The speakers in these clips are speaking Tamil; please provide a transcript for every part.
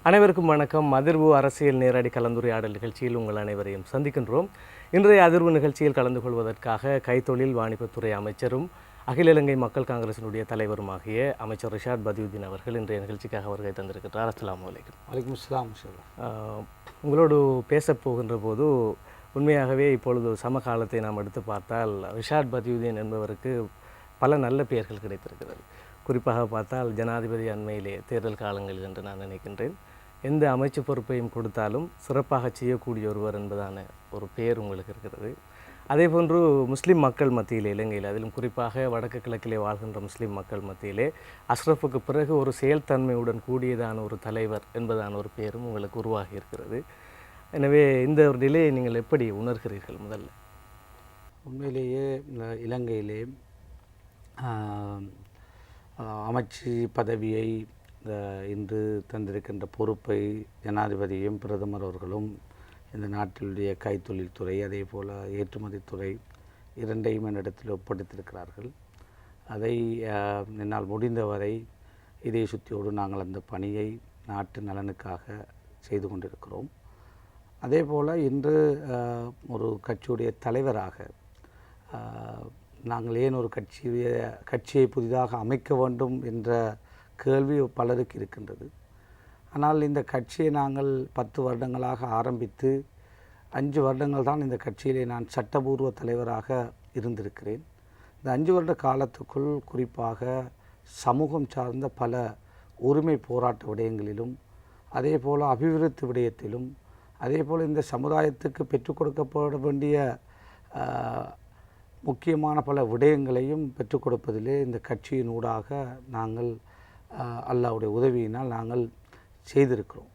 அனைவருக்கும் வணக்கம். அதிர்வு அரசியல் நேரடி கலந்துரையாடல் நிகழ்ச்சியில் உங்கள் அனைவரையும் சந்திக்கின்றோம். இன்றைய அதிர்வு நிகழ்ச்சியில் கலந்து கொள்வதற்காக கைத்தொழில் வாணிபத்துறை அமைச்சரும் அகில இலங்கை மக்கள் காங்கிரசினுடைய தலைவருமாகிய அமைச்சர் ரிஷாட் பதியுதீன் அவர்கள் இன்றைய நிகழ்ச்சிக்காக வருகை தந்திருக்கிறார். அஸ்ஸலாமு அலைக்கும். வலைக்கும் அஸ்ஸலாம். உங்களோடு பேசப்போகின்ற போது உண்மையாகவே இப்பொழுது சமகாலத்தை நாம் எடுத்து பார்த்தால் ரிஷாட் பதியுதீன் என்பவருக்கு பல நல்ல பெயர்கள் கிடைத்திருக்கிறது. குறிப்பாக பார்த்தால் ஜனாதிபதி அண்மையிலே தேர்தல் காலங்களில் என்று நான் நினைக்கின்றேன். எந்த அமைச்சு பொறுப்பையும் கொடுத்தாலும் சிறப்பாக செய்யக்கூடிய ஒருவர் என்பதான ஒரு பெயர் உங்களுக்கு இருக்கிறது. அதேபோன்று முஸ்லீம் மக்கள் மத்தியிலே, இலங்கையில் அதிலும் குறிப்பாக வடக்கு கிழக்கிலே வாழ்கின்ற முஸ்லீம் மக்கள் மத்தியிலே அஷ்ரஃபுக்கு பிறகு ஒரு செயல்தன்மையுடன் கூடியதான ஒரு தலைவர் என்பதான ஒரு பெயரும் உங்களுக்கு உருவாகி இருக்கிறது. எனவே இந்த ஒரு நிலையை நீங்கள் எப்படி உணர்கிறீர்கள்? முதல்ல உண்மையிலேயே இலங்கையிலே அமைச்சு பதவியை இன்று தந்திருக்கின்ற பொறுப்பை ஜனாதிபதியும் பிரதமர் அவர்களும் இந்த நாட்டிலுடைய கைத்தொழில்துறை அதே போல் ஏற்றுமதித்துறை இரண்டையும் என்னிடத்தில் ஒப்படைத்திருக்கிறார்கள். அதை என்னால் முடிந்தவரை இதே சுத்தியோடு நாங்கள் அந்த பணியை நாட்டு நலனுக்காக செய்து கொண்டிருக்கிறோம். அதே போல் இன்று ஒரு கட்சியுடைய தலைவராக நாங்கள் ஏன் ஒரு கட்சியை புதிதாக அமைக்க வேண்டும் என்ற கேள்வி பலருக்கு இருக்கின்றது. ஆனால் இந்த கட்சியை நாங்கள் 10 வருடங்களாக ஆரம்பித்து 5 வருடங்கள் தான் இந்த கட்சியிலே நான் சட்டபூர்வ தலைவராக இருந்திருக்கிறேன். இந்த 5 வருட காலத்துக்குள் குறிப்பாக சமூகம் சார்ந்த பல உரிமை போராட்ட விடயங்களிலும் அதே போல் அபிவிருத்தி விடயத்திலும் அதே போல் இந்த சமுதாயத்துக்கு பெற்றுக் கொடுக்கப்பட வேண்டிய முக்கியமான பல விடயங்களையும் பெற்றுக் கொடுப்பதிலே இந்த கட்சியின் ஊடாக நாங்கள் அல்லாஹ்வுடைய உதவியினால் நாங்கள் செய்திருக்கிறோம்.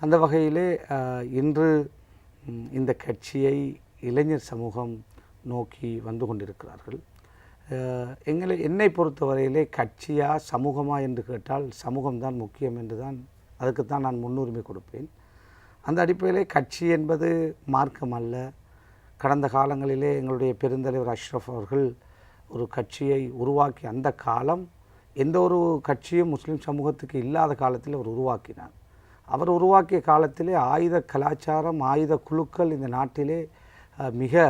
அந்த வகையிலே இன்று இந்த கட்சியை இளைஞர் சமூகம் நோக்கி வந்து கொண்டிருக்கிறார்கள். என்னை பொறுத்தவரையிலே கட்சியா சமூகமா என்று கேட்டால் சமூகம்தான் முக்கியம் என்று தான் அதுக்குத்தான் நான் முன்னுரிமை கொடுப்பேன். அந்த அடிப்படையிலே கட்சி என்பது மார்க்கம் அல்ல. கடந்த காலங்களிலே எங்களுடைய பெருந்தலைவர் அஷ்ரஃப் அவர்கள் ஒரு கட்சியை உருவாக்கி அந்த காலம் எந்த ஒரு கட்சியும் முஸ்லீம் சமூகத்துக்கு இல்லாத காலத்தில் அவர் உருவாக்கினார். அவர் உருவாக்கிய காலத்திலே ஆயுத கலாச்சாரம் ஆயுத குழுக்கள் இந்த நாட்டிலே மிக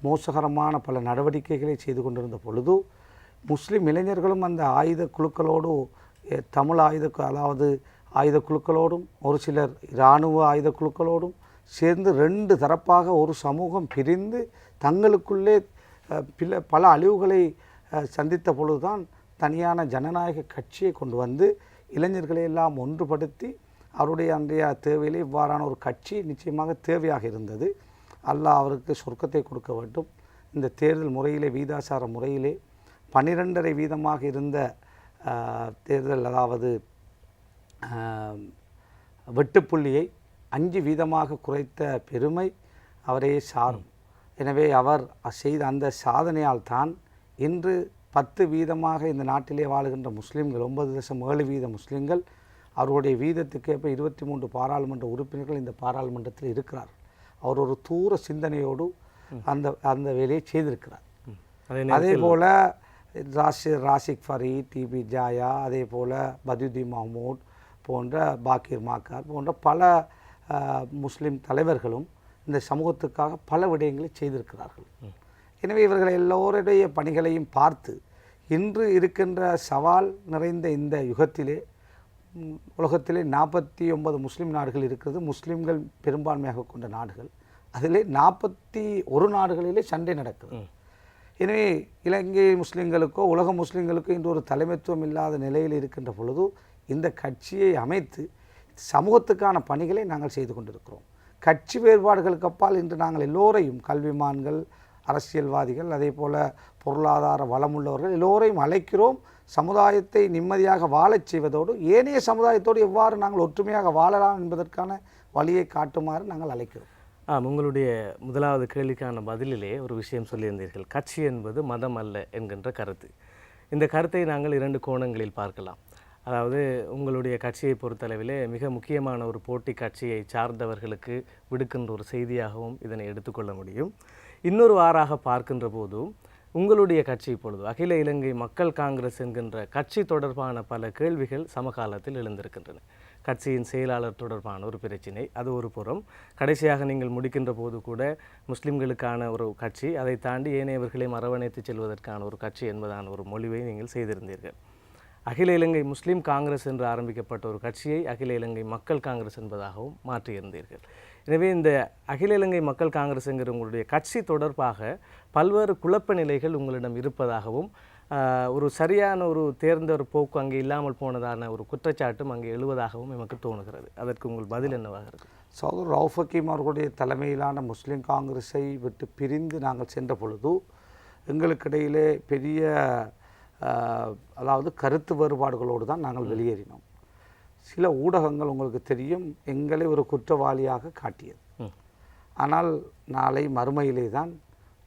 மோசகரமான பல நடவடிக்கைகளை செய்து கொண்டிருந்த பொழுது முஸ்லீம் இளைஞர்களும் அந்த ஆயுத குழுக்களோடு தமிழ் ஆயுத குழுக்களோடும் ஒரு சிலர் இராணுவ ஆயுத குழுக்களோடும் சேர்ந்து 2 தரப்பாக ஒரு சமூகம் பிரிந்து தங்களுக்குள்ளே பல அழிவுகளை சந்தித்த பொழுதுதான் தனியான ஜனநாயக கட்சியை கொண்டு வந்து இளைஞர்களை எல்லாம் ஒன்றுபடுத்தி அவருடைய அன்றைய தேவையிலே இவ்வாறான ஒரு கட்சி நிச்சயமாக தேவையாக இருந்தது. அல்லாஹ் அவருக்கு சொர்க்கத்தை கொடுக்க வேண்டும். இந்த தேர்தல் முறையிலே வீதாசார முறையிலே 12.5 வீதமாக இருந்த தேர்தல் அதாவது வெட்டுப்புள்ளியை 5 வீதமாக குறைத்த பெருமை அவரையே சாரும். எனவே அவர் செய்த அந்த சாதனையால் தான் இன்று 10 வீதமாக இந்த நாட்டிலே வாழுகின்ற முஸ்லீம்கள் 9.7 வீத முஸ்லீம்கள் அவருடைய வீதத்துக்கேற்ப 23 பாராளுமன்ற உறுப்பினர்கள் இந்த பாராளுமன்றத்தில் இருக்கிறார். அவர் ஒரு தூர சிந்தனையோடு அந்த வேலையை செய்திருக்கிறார். அதே போல் ராஷிக் ஃபரீத், டிபி ஜாயா, அதே போல் பதியுதீன் மஹமூத் போன்ற பாக்கிர் மாக்கார் போன்ற பல முஸ்லீம் தலைவர்களும் இந்த சமூகத்துக்காக பல விடயங்களை செய்திருக்கிறார்கள். எனவே இவர்கள் எல்லோருடைய பணிகளையும் பார்த்து இன்று இருக்கின்ற சவால் நிறைந்த இந்த யுகத்திலே உலகத்திலே 49 முஸ்லீம் நாடுகள் இருக்கிறது. முஸ்லீம்கள் பெரும்பான்மையாக கொண்ட நாடுகள். அதிலே 41 நாடுகளிலே சண்டை நடக்குது. எனவே இலங்கை முஸ்லீம்களுக்கோ உலக முஸ்லீம்களுக்கோ இன்று ஒரு தலைமைத்துவம் இல்லாத நிலையில் இருக்கின்ற பொழுது இந்த கட்சியை அமைத்து சமூகத்துக்கான பணிகளை நாங்கள் செய்து கொண்டிருக்கிறோம். கட்சி வேறுபாடுகளுக்கு அப்பால் இன்று நாங்கள் எல்லோரையும் கல்விமான்கள், அரசியல்வாதிகள், அதே போல் பொருளாதார வளமுள்ளவர்கள் எல்லோரையும் அழைக்கிறோம். சமுதாயத்தை நிம்மதியாக வாழச் செய்வதோடு ஏனைய சமுதாயத்தோடு எவ்வாறு நாங்கள் ஒற்றுமையாக வாழலாம் என்பதற்கான வழியை காட்டுமாறு நாங்கள் அழைக்கிறோம். உங்களுடைய முதலாவது கேள்விக்கான பதிலிலே ஒரு விஷயம் சொல்லியிருந்தீர்கள். கட்சி என்பது மதம் அல்ல என்கின்ற கருத்து. இந்த கருத்தை நாங்கள் 2 கோணங்களில் பார்க்கலாம். அதாவது உங்களுடைய கட்சியை பொறுத்தளவிலே மிக முக்கியமான ஒரு போட்டி கட்சியை சார்ந்தவர்களுக்கு விடுக்கின்ற ஒரு செய்தியாகவும் இதனை எடுத்துக்கொள்ள முடியும். இன்னொரு வாராக பார்க்கின்ற போதும் உங்களுடைய கட்சி இப்பொழுது அகில இலங்கை மக்கள் காங்கிரஸ் என்கின்ற கட்சி தொடர்பான பல கேள்விகள் சமகாலத்தில் எழுந்திருக்கின்றன. கட்சியின் செயலாளர் தொடர்பான ஒரு பிரச்சினை, அது ஒரு புறம். கடைசியாக நீங்கள் முடிக்கின்ற போது கூட முஸ்லிம்களுக்கான ஒரு கட்சி, அதை தாண்டி ஏனையவர்களையும் அரவணைத்து செல்வதற்கான ஒரு கட்சி என்பதான ஒரு மொழிவை நீங்கள் செய்திருந்தீர்கள். அகில இலங்கை முஸ்லீம் காங்கிரஸ் என்று ஆரம்பிக்கப்பட்ட ஒரு கட்சியை அகில இலங்கை மக்கள் காங்கிரஸ் என்பதாகவும் மாற்றியிருந்தீர்கள். எனவே இந்த அகில இலங்கை மக்கள் காங்கிரஸ் என்கிற உங்களுடைய கட்சி தொடர்பாக பல்வேறு குழப்ப நிலைகள் உங்களிடம் இருப்பதாகவும், ஒரு சரியான ஒரு தேர்ந்த ஒரு போக்கு அங்கே இல்லாமல் போனதான ஒரு குற்றச்சாட்டும் அங்கே எழுவதாகவும் எனக்கு தோணுகிறது. அதற்கு உங்கள் பதில் என்னவாக இருக்குது? சகோதரர் ரவுஃப் ஹக்கீம் அவர்களுடைய தலைமையிலான முஸ்லீம் காங்கிரஸை விட்டு பிரிந்து நாங்கள் சென்ற பொழுது எங்களுக்கிடையிலே பெரிய அதாவது கருத்து வேறுபாடுகளோடு தான் நாங்கள் வெளியேறினோம். சில ஊடகங்கள் உங்களுக்கு தெரியும் எங்களை ஒரு குற்றவாளியாக காட்டியது. ஆனால் நாளை மறுமையிலே தான்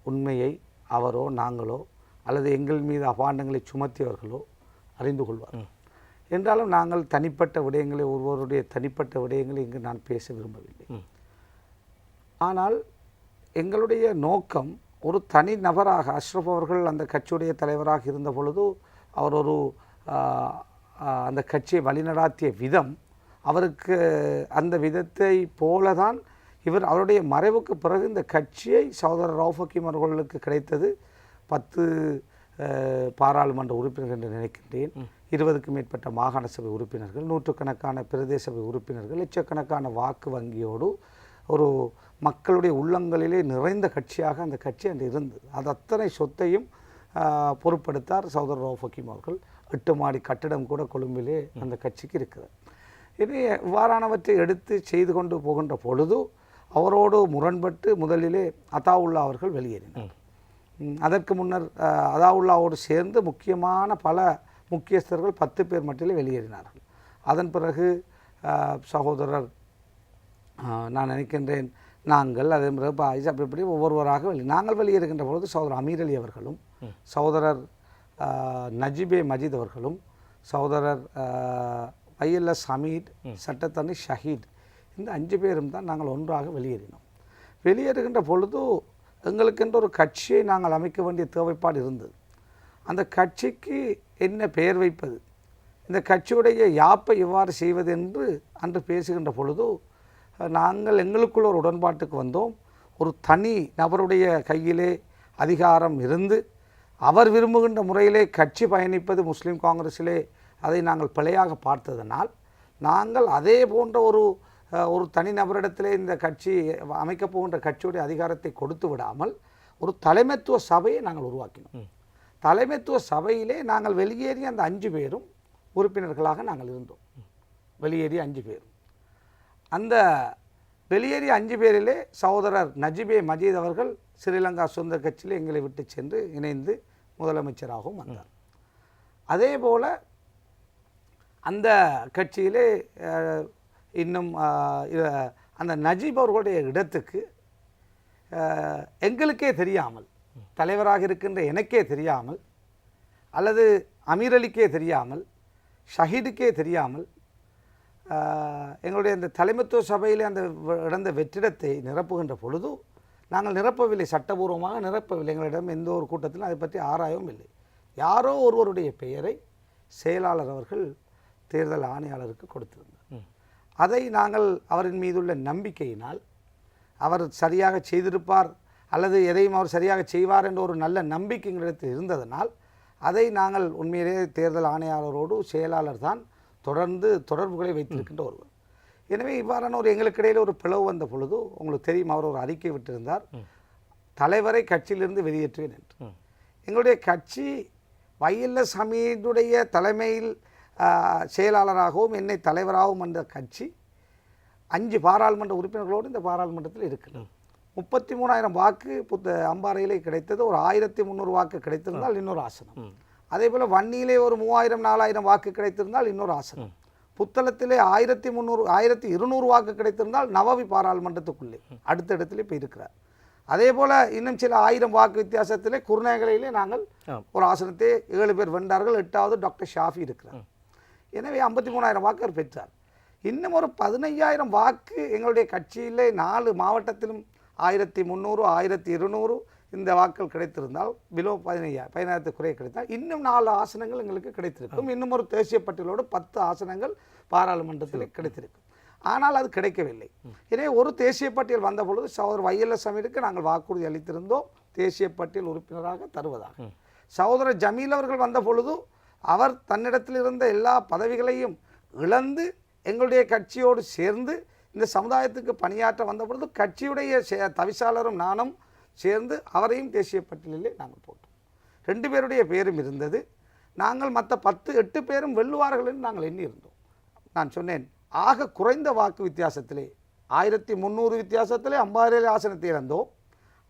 உண்மையை அவரோ நாங்களோ அல்லது எங்கள் மீது அபாண்டங்களை சுமத்தியவர்களோ அறிந்து கொள்வார்கள். என்றாலும் நாங்கள் தனிப்பட்ட விடயங்களை, ஒருவருடைய தனிப்பட்ட விடயங்களை இங்கு நான் பேச விரும்பவில்லை. ஆனால் எங்களுடைய நோக்கம் ஒரு தனி நபராக, அஷ்ரஃப் அவர்கள் அந்த கட்சியுடைய தலைவராக இருந்த பொழுது அவர் ஒரு அந்த கட்சியை வழிநடாத்திய விதம், அவருக்கு அந்த விதத்தை போலதான் அவருடைய மறைவுக்கு பிறகு இந்த கட்சியை சகோதரர் ரவுஃப் ஹக்கீம் அவர்களுக்கு கிடைத்தது 10 பாராளுமன்ற உறுப்பினர்கள் என்று நினைக்கின்றேன். 20க்கும் மேற்பட்ட மாகாண சபை உறுப்பினர்கள், 100கணக்கான பிரதேச சபை உறுப்பினர்கள், லட்சக்கணக்கான வாக்கு வங்கியோடு ஒரு மக்களுடைய உள்ளங்களிலே நிறைந்த கட்சியாக அந்த கட்சி அன்று இருந்தது. அது அத்தனை சொத்தையும் பொறுப்படுத்தார் சகோதரர் ரவுஃப் ஹக்கீம் அவர்கள். 8 மாடி கட்டிடம் கூட கொழும்பிலே அந்த கட்சிக்கு இருக்கிறது. இனி இவ்வாறானவற்றை எடுத்து செய்து கொண்டு போகின்ற பொழுது அவரோடு முரண்பட்டு முதலிலே அதாவுல்லா அவர்கள் வெளியேறினார். அதற்கு முன்னர் அதாவுல்லாவோடு சேர்ந்து முக்கியமான பல முக்கியஸ்தர்கள் 10 பேர் மட்டிலே வெளியேறினார்கள். அதன் பிறகு சகோதரர் நான் நினைக்கின்றேன் நாங்கள் அதே பிறகு அப்படி ஒவ்வொருவராக நாங்கள் வெளியேறுகின்ற பொழுது சகோதரர் அமீர் அலி அவர்களும், சகோதரர் நஜிபே மஜீத் அவர்களும், சகோதரர் ஐஎல்எஸ் ஹமீத், சட்டத்தனி ஷஹீத், இந்த 5 பேரும் தான் நாங்கள் ஒன்றாக வெளியேறினோம். வெளியேறுகின்ற பொழுது எங்களுக்கென்று ஒரு கட்சியை நாங்கள் அமைக்க வேண்டிய தேவைப்பாடு இருந்தது. அந்த கட்சிக்கு என்ன பெயர் வைப்பது, இந்த கட்சியுடைய யாப்பை எவ்வாறு செய்வது என்று அன்று பேசுகின்ற பொழுது நாங்கள் எங்களுக்குள்ள ஒரு உடன்பாட்டுக்கு வந்தோம். ஒரு தனி நபருடைய கையிலே அதிகாரம் இருந்து அவர் விரும்புகின்ற முறையிலே கட்சி பயணிப்பது முஸ்லீம் காங்கிரஸிலே அதை நாங்கள் பிழையாக பார்த்ததனால் நாங்கள் அதே போன்ற ஒரு தனிநபரிடத்திலே இந்த கட்சி அமைக்கப் போகின்ற கட்சியுடைய அதிகாரத்தை கொடுத்து விடாமல் ஒரு தலைமைத்துவ சபையை நாங்கள் உருவாக்கினோம். தலைமைத்துவ சபையிலே நாங்கள் வெளியேறிய அந்த 5 பேரும் உறுப்பினர்களாக நாங்கள் இருந்தோம். வெளியேறிய 5 பேரும், அந்த வெளியேறிய 5 பேரிலே சகோதரர் நஜிபே மஜீத் அவர்கள் ஸ்ரீலங்கா சுதந்திர கட்சியில் எங்களை விட்டு சென்று இணைந்து முதலமைச்சராகவும் வந்தார். அதே போல் அந்த கட்சியிலே இன்னும் அந்த நஜீப் அவர்களுடைய இடத்துக்கு எங்களுக்கே தெரியாமல், தலைவராக இருக்கின்ற எனக்கே தெரியாமல், அல்லது அமீர் அலிக்கே தெரியாமல், ஷஹீதுக்கே தெரியாமல் எங்களுடைய அந்த தலைமைத்துவ சபையிலே அந்த இடந்த வெற்றிடத்தை நிரப்புகின்ற பொழுது நாங்கள் நிரப்பவில்லை, சட்டபூர்வமாக நிரப்பவில்லை. எங்களிடம் எந்த ஒரு கூட்டத்திலும் அதை பற்றி ஆராயவும் இல்லை. யாரோ ஒருவருடைய பெயரை செயலாளர் அவர்கள் தேர்தல் ஆணையாளருக்கு கொடுத்திருந்தார். அதை நாங்கள் அவரின் மீதுள்ள நம்பிக்கையினால், அவர் சரியாக செய்திருப்பார் அல்லது எதையும் அவர் சரியாக செய்வார் என்ற ஒரு நல்ல நம்பிக்கை எங்களிடத்தில் இருந்ததனால் அதை நாங்கள் உண்மையிலேயே தேர்தல் ஆணையாளரோடு செயலாளர் தான் தொடர்ந்து தொடர்புகளை வைத்திருக்கின்ற ஒருவர். எனவே இவ்வாறான ஒரு எங்களுக்கு இடையில் ஒரு பிளவு வந்த பொழுது உங்களுக்கு தெரியும், அவர் ஒரு அறிக்கை விட்டிருந்தார், தலைவரை கட்சியிலிருந்து வெளியேற்றுவேன் என்று. எங்களுடைய கட்சி YLS ஹமீதுடைய தலைமையில் செயலாளராகவும் என்னை தலைவராகவும் வந்த கட்சி 5 பாராளுமன்ற உறுப்பினர்களோடு இந்த பாராளுமன்றத்தில் இருக்கிறது. 33,000 வாக்கு அம்பாறையிலே கிடைத்தது. ஒரு 1,300 வாக்கு கிடைத்திருந்தால் இன்னொரு ஆசனம். அதே போல் வன்னியிலே ஒரு 3,000-4,000 வாக்கு கிடைத்திருந்தால் இன்னொரு ஆசனம். புத்தளத்திலே 1,200 வாக்கு கிடைத்திருந்தால் நவவி பாராளுமன்றத்துக்குள்ளே அடுத்த இடத்திலே போய் இருக்கிறார். அதே போல் இன்னும் சில 1000 வாக்கு வித்தியாசத்திலே குருநகலையிலே நாங்கள் ஒரு ஆசனத்தை 7 பேர் வென்றார்கள். 8வது டாக்டர் ஷாஃபி இருக்கிறார். எனவே 53,000 வாக்கு அவர் பெற்றார். இன்னும் ஒரு 15,000 வாக்கு எங்களுடைய கட்சியிலே 4 மாவட்டத்திலும் 1,300, 1,200 இந்த வாக்கள் கிடைத்திருந்தால், பிலோ 15,000 குறைய கிடைத்தால் இன்னும் 4 ஆசனங்கள் எங்களுக்கு கிடைத்திருக்கும். இன்னும் ஒரு தேசிய பட்டியலோடு 10 ஆசனங்கள் பாராளுமன்றத்தில் கிடைத்திருக்கும். ஆனால் அது கிடைக்கவில்லை. எனவே ஒரு தேசிய பட்டியல் வந்த பொழுது சகோதரர் வைஎல்எஸ் அமீருக்கு நாங்கள் வாக்குறுதி அளித்திருந்தோம் தேசிய பட்டியல் உறுப்பினராக தருவதாக. சகோதரர் ஜமீல் அவர்கள் வந்த பொழுது அவர் தன்னிடத்தில் இருந்த எல்லா பதவிகளையும் இழந்து எங்களுடைய கட்சியோடு சேர்ந்து இந்த சமுதாயத்துக்கு பணியாற்ற வந்த பொழுது கட்சியுடைய தவிசாளரும் நானும் சேர்ந்து அவரையும் தேசிய பட்டியலிலே நாங்கள் போட்டோம். 2 பேருடைய பேரும் இருந்தது. நாங்கள் மற்ற 8 பேரும் வெல்லுவார்கள் என்று நாங்கள் எண்ணியிருந்தோம். நான் சொன்னேன், ஆக குறைந்த வாக்கு வித்தியாசத்திலே 1300 வித்தியாசத்திலே அம்பாறையிலே ஆசனத்தை இழந்தோம்,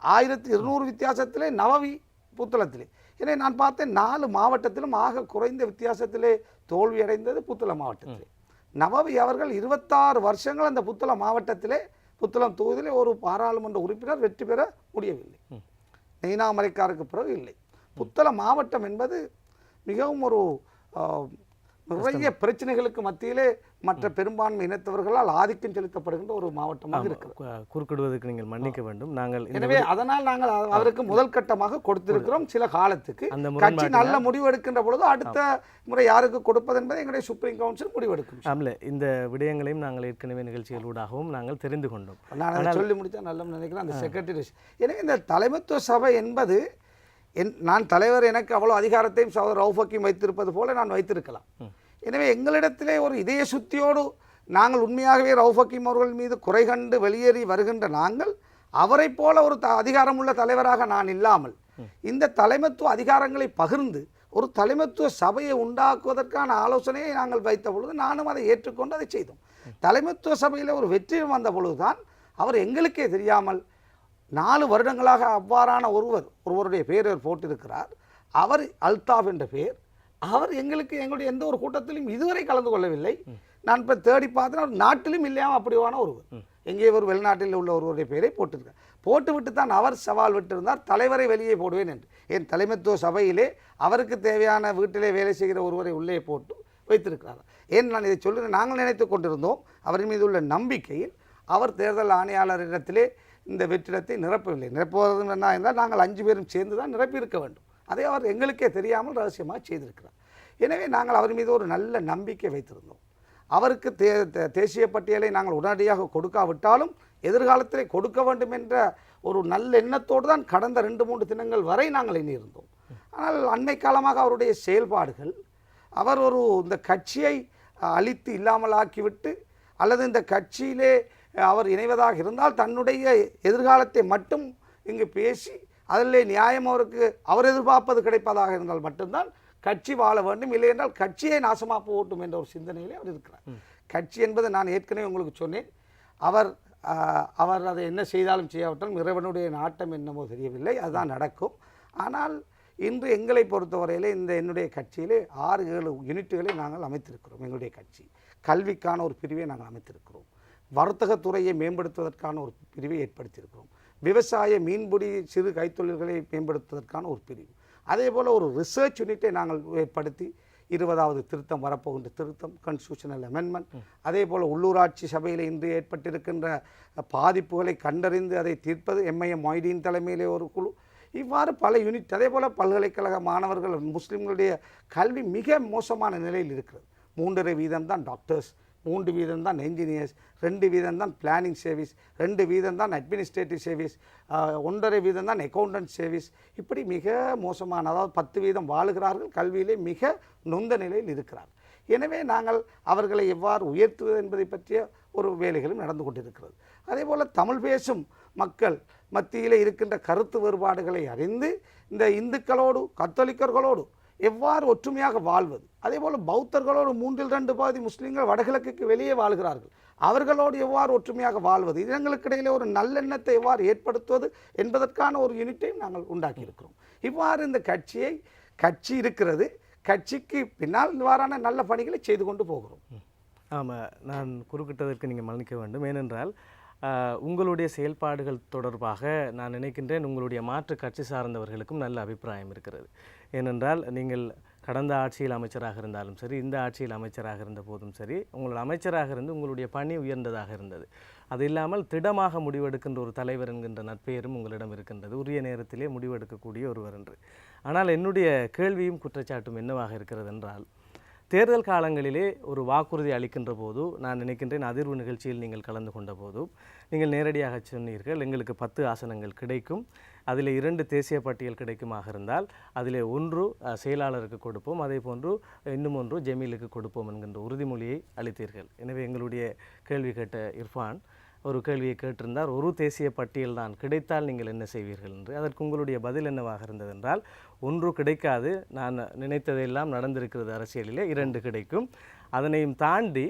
1200 வித்தியாசத்திலே நவவி புத்தளத்திலே. எனவே நான் பார்த்தேன் 4 மாவட்டத்திலும் ஆக குறைந்த வித்தியாசத்திலே தோல்வியடைந்தது புத்தளம் மாவட்டத்திலே. நவவி அவர்கள் 26 வருஷங்கள் அந்த புத்தளம் மாவட்டத்திலே புத்தளம் தொகுதியிலே ஒரு பாராளுமன்ற உறுப்பினர் வெற்றி பெற முடியவில்லை. நெய்னாமரைக்காருக்கு பிறகு இல்லை. புத்தளம் மாவட்டம் என்பது மிகவும் ஒரு நிறைய பிரச்சனைகளுக்கு மத்தியிலே மற்ற பெரும்பான்மை இனத்தவர்களால் ஆதிக்கம் செலுத்தப்படுகின்ற ஒரு மாவட்டமாக இருக்கிறது. குறுக்கிடுவதற்கு நீங்கள் மன்னிக்க வேண்டும். நாங்கள் எனவே அதனால் நாங்கள் அவருக்கு முதல் கட்டமாக கொடுத்திருக்கிறோம். சில காலத்துக்கு கட்சி நல்ல முடிவு எடுக்கின்ற பொழுது அடுத்த முறை யாருக்கு கொடுப்பது என்பதை எங்களுடைய சுப்ரீம் கவுன்சில் முடிவெடுக்கும். ஆமல இந்த விடயங்களையும் நாங்கள் ஏற்கனவே நிகழ்ச்சிகளூடாகவும் நாங்கள் தெரிந்து கொண்டோம். நான் அதை சொல்லி முடித்தா நல்ல நினைக்கிறேன் அந்த செக்ரட்டரி. எனவே இந்த தலைமைத்துவ சபை என்பது நான் தலைவர் எனக்கு அவ்வளோ அதிகாரத்தையும் சகோதரர் ரவுஃப் ஹக்கீம் வைத்திருப்பது போல நான் வைத்திருக்கலாம். எனவே எங்களிடத்திலே ஒரு இதய சுத்தியோடு நாங்கள் உண்மையாகவே ரவுஃப் ஹக்கீம் அவர்கள் மீது குறை கண்டு வெளியேறி வருகின்ற நாங்கள் அவரை போல ஒரு அதிகாரமுள்ள தலைவராக நான் இல்லாமல் இந்த தலைமைத்துவ அதிகாரங்களை பகிர்ந்து ஒரு தலைமைத்துவ சபையை உண்டாக்குவதற்கான ஆலோசனையை நாங்கள் வைத்த பொழுது நானும் அதை ஏற்றுக்கொண்டு அதை செய்தோம். தலைமைத்துவ சபையில் ஒரு வெற்றி வந்த பொழுதுதான் அவர் எங்களுக்கே தெரியாமல் 4 வருடங்களாக அவ்வாறான ஒருவருடைய பேர் போட்டிருக்கிறார். அவர் அல்தாஃப் என்ற பேர். அவர் எங்களுடைய எந்த ஒரு கூட்டத்திலும் இதுவரை கலந்து கொள்ளவில்லை. நான் இப்போ தேடி பார்த்தேன், அவர் நாட்டிலும் இல்லையாமல் அப்படியான ஒருவர் எங்கே ஒரு வெளிநாட்டில் உள்ள ஒருவருடைய பேரை போட்டிருக்கார். போட்டுவிட்டு தான் அவர் சவால் விட்டிருந்தார், தலைவரை வெளியே போடுவேன் என்று. என் தலைமைத்துவ சபையிலே அவருக்கு தேவையான வீட்டிலே வேலை செய்கிற ஒருவரை உள்ளே போட்டு வைத்திருக்கிறார். ஏன் நான் இதை சொல்லுறேன், நாங்கள் நினைத்து கொண்டிருந்தோம் அவரின் மீது உள்ள நம்பிக்கையில் அவர் தேர்தல் ஆணையாளரிடத்திலே இந்த வெற்றிடத்தை நிரப்பவில்லை. நிரப்புவது என்ன என்றால் நாங்கள் 5 பேரும் சேர்ந்து தான் நிரப்பியிருக்க வேண்டும். அதை அவர் எங்களுக்கே தெரியாமல் ரகசியமாக செய்திருக்கிறார். எனவே நாங்கள் அவர் மீது ஒரு நல்ல நம்பிக்கை வைத்திருந்தோம். அவருக்கு தேசிய பட்டியலை நாங்கள் உடனடியாக கொடுக்காவிட்டாலும் எதிர்காலத்திலே கொடுக்க வேண்டும் என்ற ஒரு நல்ல எண்ணத்தோடு தான் கடந்த 2-3 தினங்கள் வரை நாங்கள் எண்ணியிருந்தோம். ஆனால் அண்மை காலமாக அவருடைய செயல்பாடுகள் அவர் இந்த கட்சியை அழித்து இல்லாமல் ஆக்கிவிட்டு அல்லது இந்த கட்சியிலே அவர் இணைவதாக இருந்தால் தன்னுடைய எதிர்காலத்தை மட்டும் இங்கு பேசி அதிலே நியாயம் அவர் எதிர்பார்ப்பது கிடைப்பதாக இருந்தால் மட்டும்தான் கட்சி வாழ வேண்டும், இல்லை என்றால் கட்சியை நாசமாக போகட்டும் என்ற ஒரு சிந்தனையிலே அவர் இருக்கிறார். கட்சி என்பது நான் ஏற்கனவே உங்களுக்கு சொன்னேன், அவர் அதை என்ன செய்தாலும் செய்யாவிட்டாலும் இறைவனுடைய நாட்டம் என்னமோ தெரியவில்லை, அதுதான் நடக்கும். ஆனால் இன்று எங்களை பொறுத்தவரையிலே என்னுடைய கட்சியிலே 6-7 யூனிட்டுகளை நாங்கள் அமைத்திருக்கிறோம். எங்களுடைய கட்சி கல்விக்கான ஒரு பிரிவை நாங்கள் அமைத்திருக்கிறோம், வர்த்தகத்துறையை மேம்படுத்துவதற்கான ஒரு பிரிவை ஏற்படுத்தியிருக்கிறோம், விவசாய மீன்பிடி சிறு கைத்தொழில்களை மேம்படுத்துவதற்கான ஒரு பிரிவு, அதே போல் ஒரு ரிசர்ச் யூனிட்டை நாங்கள் ஏற்படுத்தி 20வது திருத்தம் வரப்போகின்ற திருத்தம் கான்ஸ்டிடியூஷனல் அமெண்ட்மெண்ட், அதே போல் உள்ளூராட்சி சபையில் இன்று ஏற்பட்டிருக்கின்ற பாதிப்புகளை கண்டறிந்து அதை தீர்ப்பது எம்ஐஎம் மொய்தீன் தலைமையிலே ஒரு குழு, இவ்வாறு பல யூனிட். அதே போல் பல்கலைக்கழக மாணவர்கள் முஸ்லீம்களுடைய கல்வி மிக மோசமான நிலையில் இருக்கிறது. 3.5% தான் டாக்டர்ஸ், 3% தான் என்ஜினியர்ஸ், 2% தான் பிளானிங் சர்வீஸ், 2% தான் அட்மினிஸ்ட்ரேட்டிவ் சர்வீஸ், 1.5% தான் அக்கௌண்டன்ட் சர்வீஸ். இப்படி மிக மோசமான, அதாவது 10% வாழுகிறார்கள், கல்வியிலே மிக நொந்த நிலையில் இருக்கிறார். எனவே நாங்கள் அவர்களை எவ்வாறு உயர்த்துவது என்பதை பற்றிய ஒரு வேலைகளும் நடந்து கொண்டிருக்கிறது. அதே போல் தமிழ் பேசும் மக்கள் மத்தியில் இருக்கின்ற கருத்து வேறுபாடுகளை அறிந்து இந்த இந்துக்களோடு கத்தோலிக்கர்களோடு எவ்வாறு ஒற்றுமையாக வாழ்வது, அதே போல் பௌத்தர்களோடு 3/2 பகுதி முஸ்லீம்கள் வடகிழக்குக்கு வெளியே வாழ்கிறார்கள், அவர்களோடு எவ்வாறு ஒற்றுமையாக வாழ்வது, எங்களுக்கு இடையிலே ஒரு நல்லெண்ணத்தை எவ்வாறு ஏற்படுத்துவது என்பதற்கான ஒரு யூனிட்டையும் நாங்கள் உண்டாக்கியிருக்கிறோம். இவ்வாறு இந்த கட்சி இருக்கிறது, கட்சிக்கு பின்னால் இவ்வாறான நல்ல பணிகளை செய்து கொண்டு போகிறோம். ஆமாம், நான் குறுக்கிட்டதற்கு நீங்கள் மன்னிக்க வேண்டும். ஏனென்றால் உங்களுடைய செயல்பாடுகள் தொடர்பாக நான் நினைக்கின்றேன் உங்களுடைய மாற்று கட்சி சார்ந்தவர்களுக்கும் நல்ல அபிப்பிராயம் இருக்கிறது. ஏனென்றால் நீங்கள் கடந்த ஆட்சியில் அமைச்சராக இருந்தாலும் சரி, இந்த ஆட்சியில் அமைச்சராக இருந்த போதும் சரி, உங்களோட அமைச்சராக இருந்து உங்களுடைய பணி உயர்ந்ததாக இருந்தது. அது இல்லாமல் திடமாக முடிவெடுக்கின்ற ஒரு தலைவர் என்கின்ற நற்பெயரும் உங்களிடம் இருக்கின்றது, உரிய நேரத்திலே முடிவெடுக்கக்கூடிய ஒருவர் என்று. ஆனால் என்னுடைய கேள்வியும் குற்றச்சாட்டும் என்னவாக இருக்கிறது என்றால், தேர்தல் காலங்களிலே ஒரு வாக்குறுதி அளிக்கின்ற போது நான் நினைக்கின்றேன் அதிர்வு நிகழ்ச்சியில் நீங்கள் கலந்து கொண்ட போது நீங்கள் நேரடியாக சொன்னீர்கள் எங்களுக்கு 10 ஆசனங்கள் கிடைக்கும், அதில் 2 தேசிய பட்டியல் கிடைக்குமாக இருந்தால் அதில் 1 செயலாளருக்கு கொடுப்போம், அதே போன்று இன்னும் 1 ஜமீலுக்கு கொடுப்போம் என்கின்ற உறுதிமொழியை அளித்தீர்கள். எனவே எங்களுடைய கேள்வி கேட்ட இர்ஃபான் ஒரு கேள்வியை கேட்டிருந்தார், ஒரு தேசிய பட்டியல் தான் கிடைத்தால் நீங்கள் என்ன செய்வீர்கள் என்று. அதற்கு உங்களுடைய பதில் என்னவாக இருந்தது என்றால், 1 கிடைக்காது, நான் நினைத்ததெல்லாம் நடந்திருக்கிறது அரசியலிலே, 2 கிடைக்கும், அதனையும் தாண்டி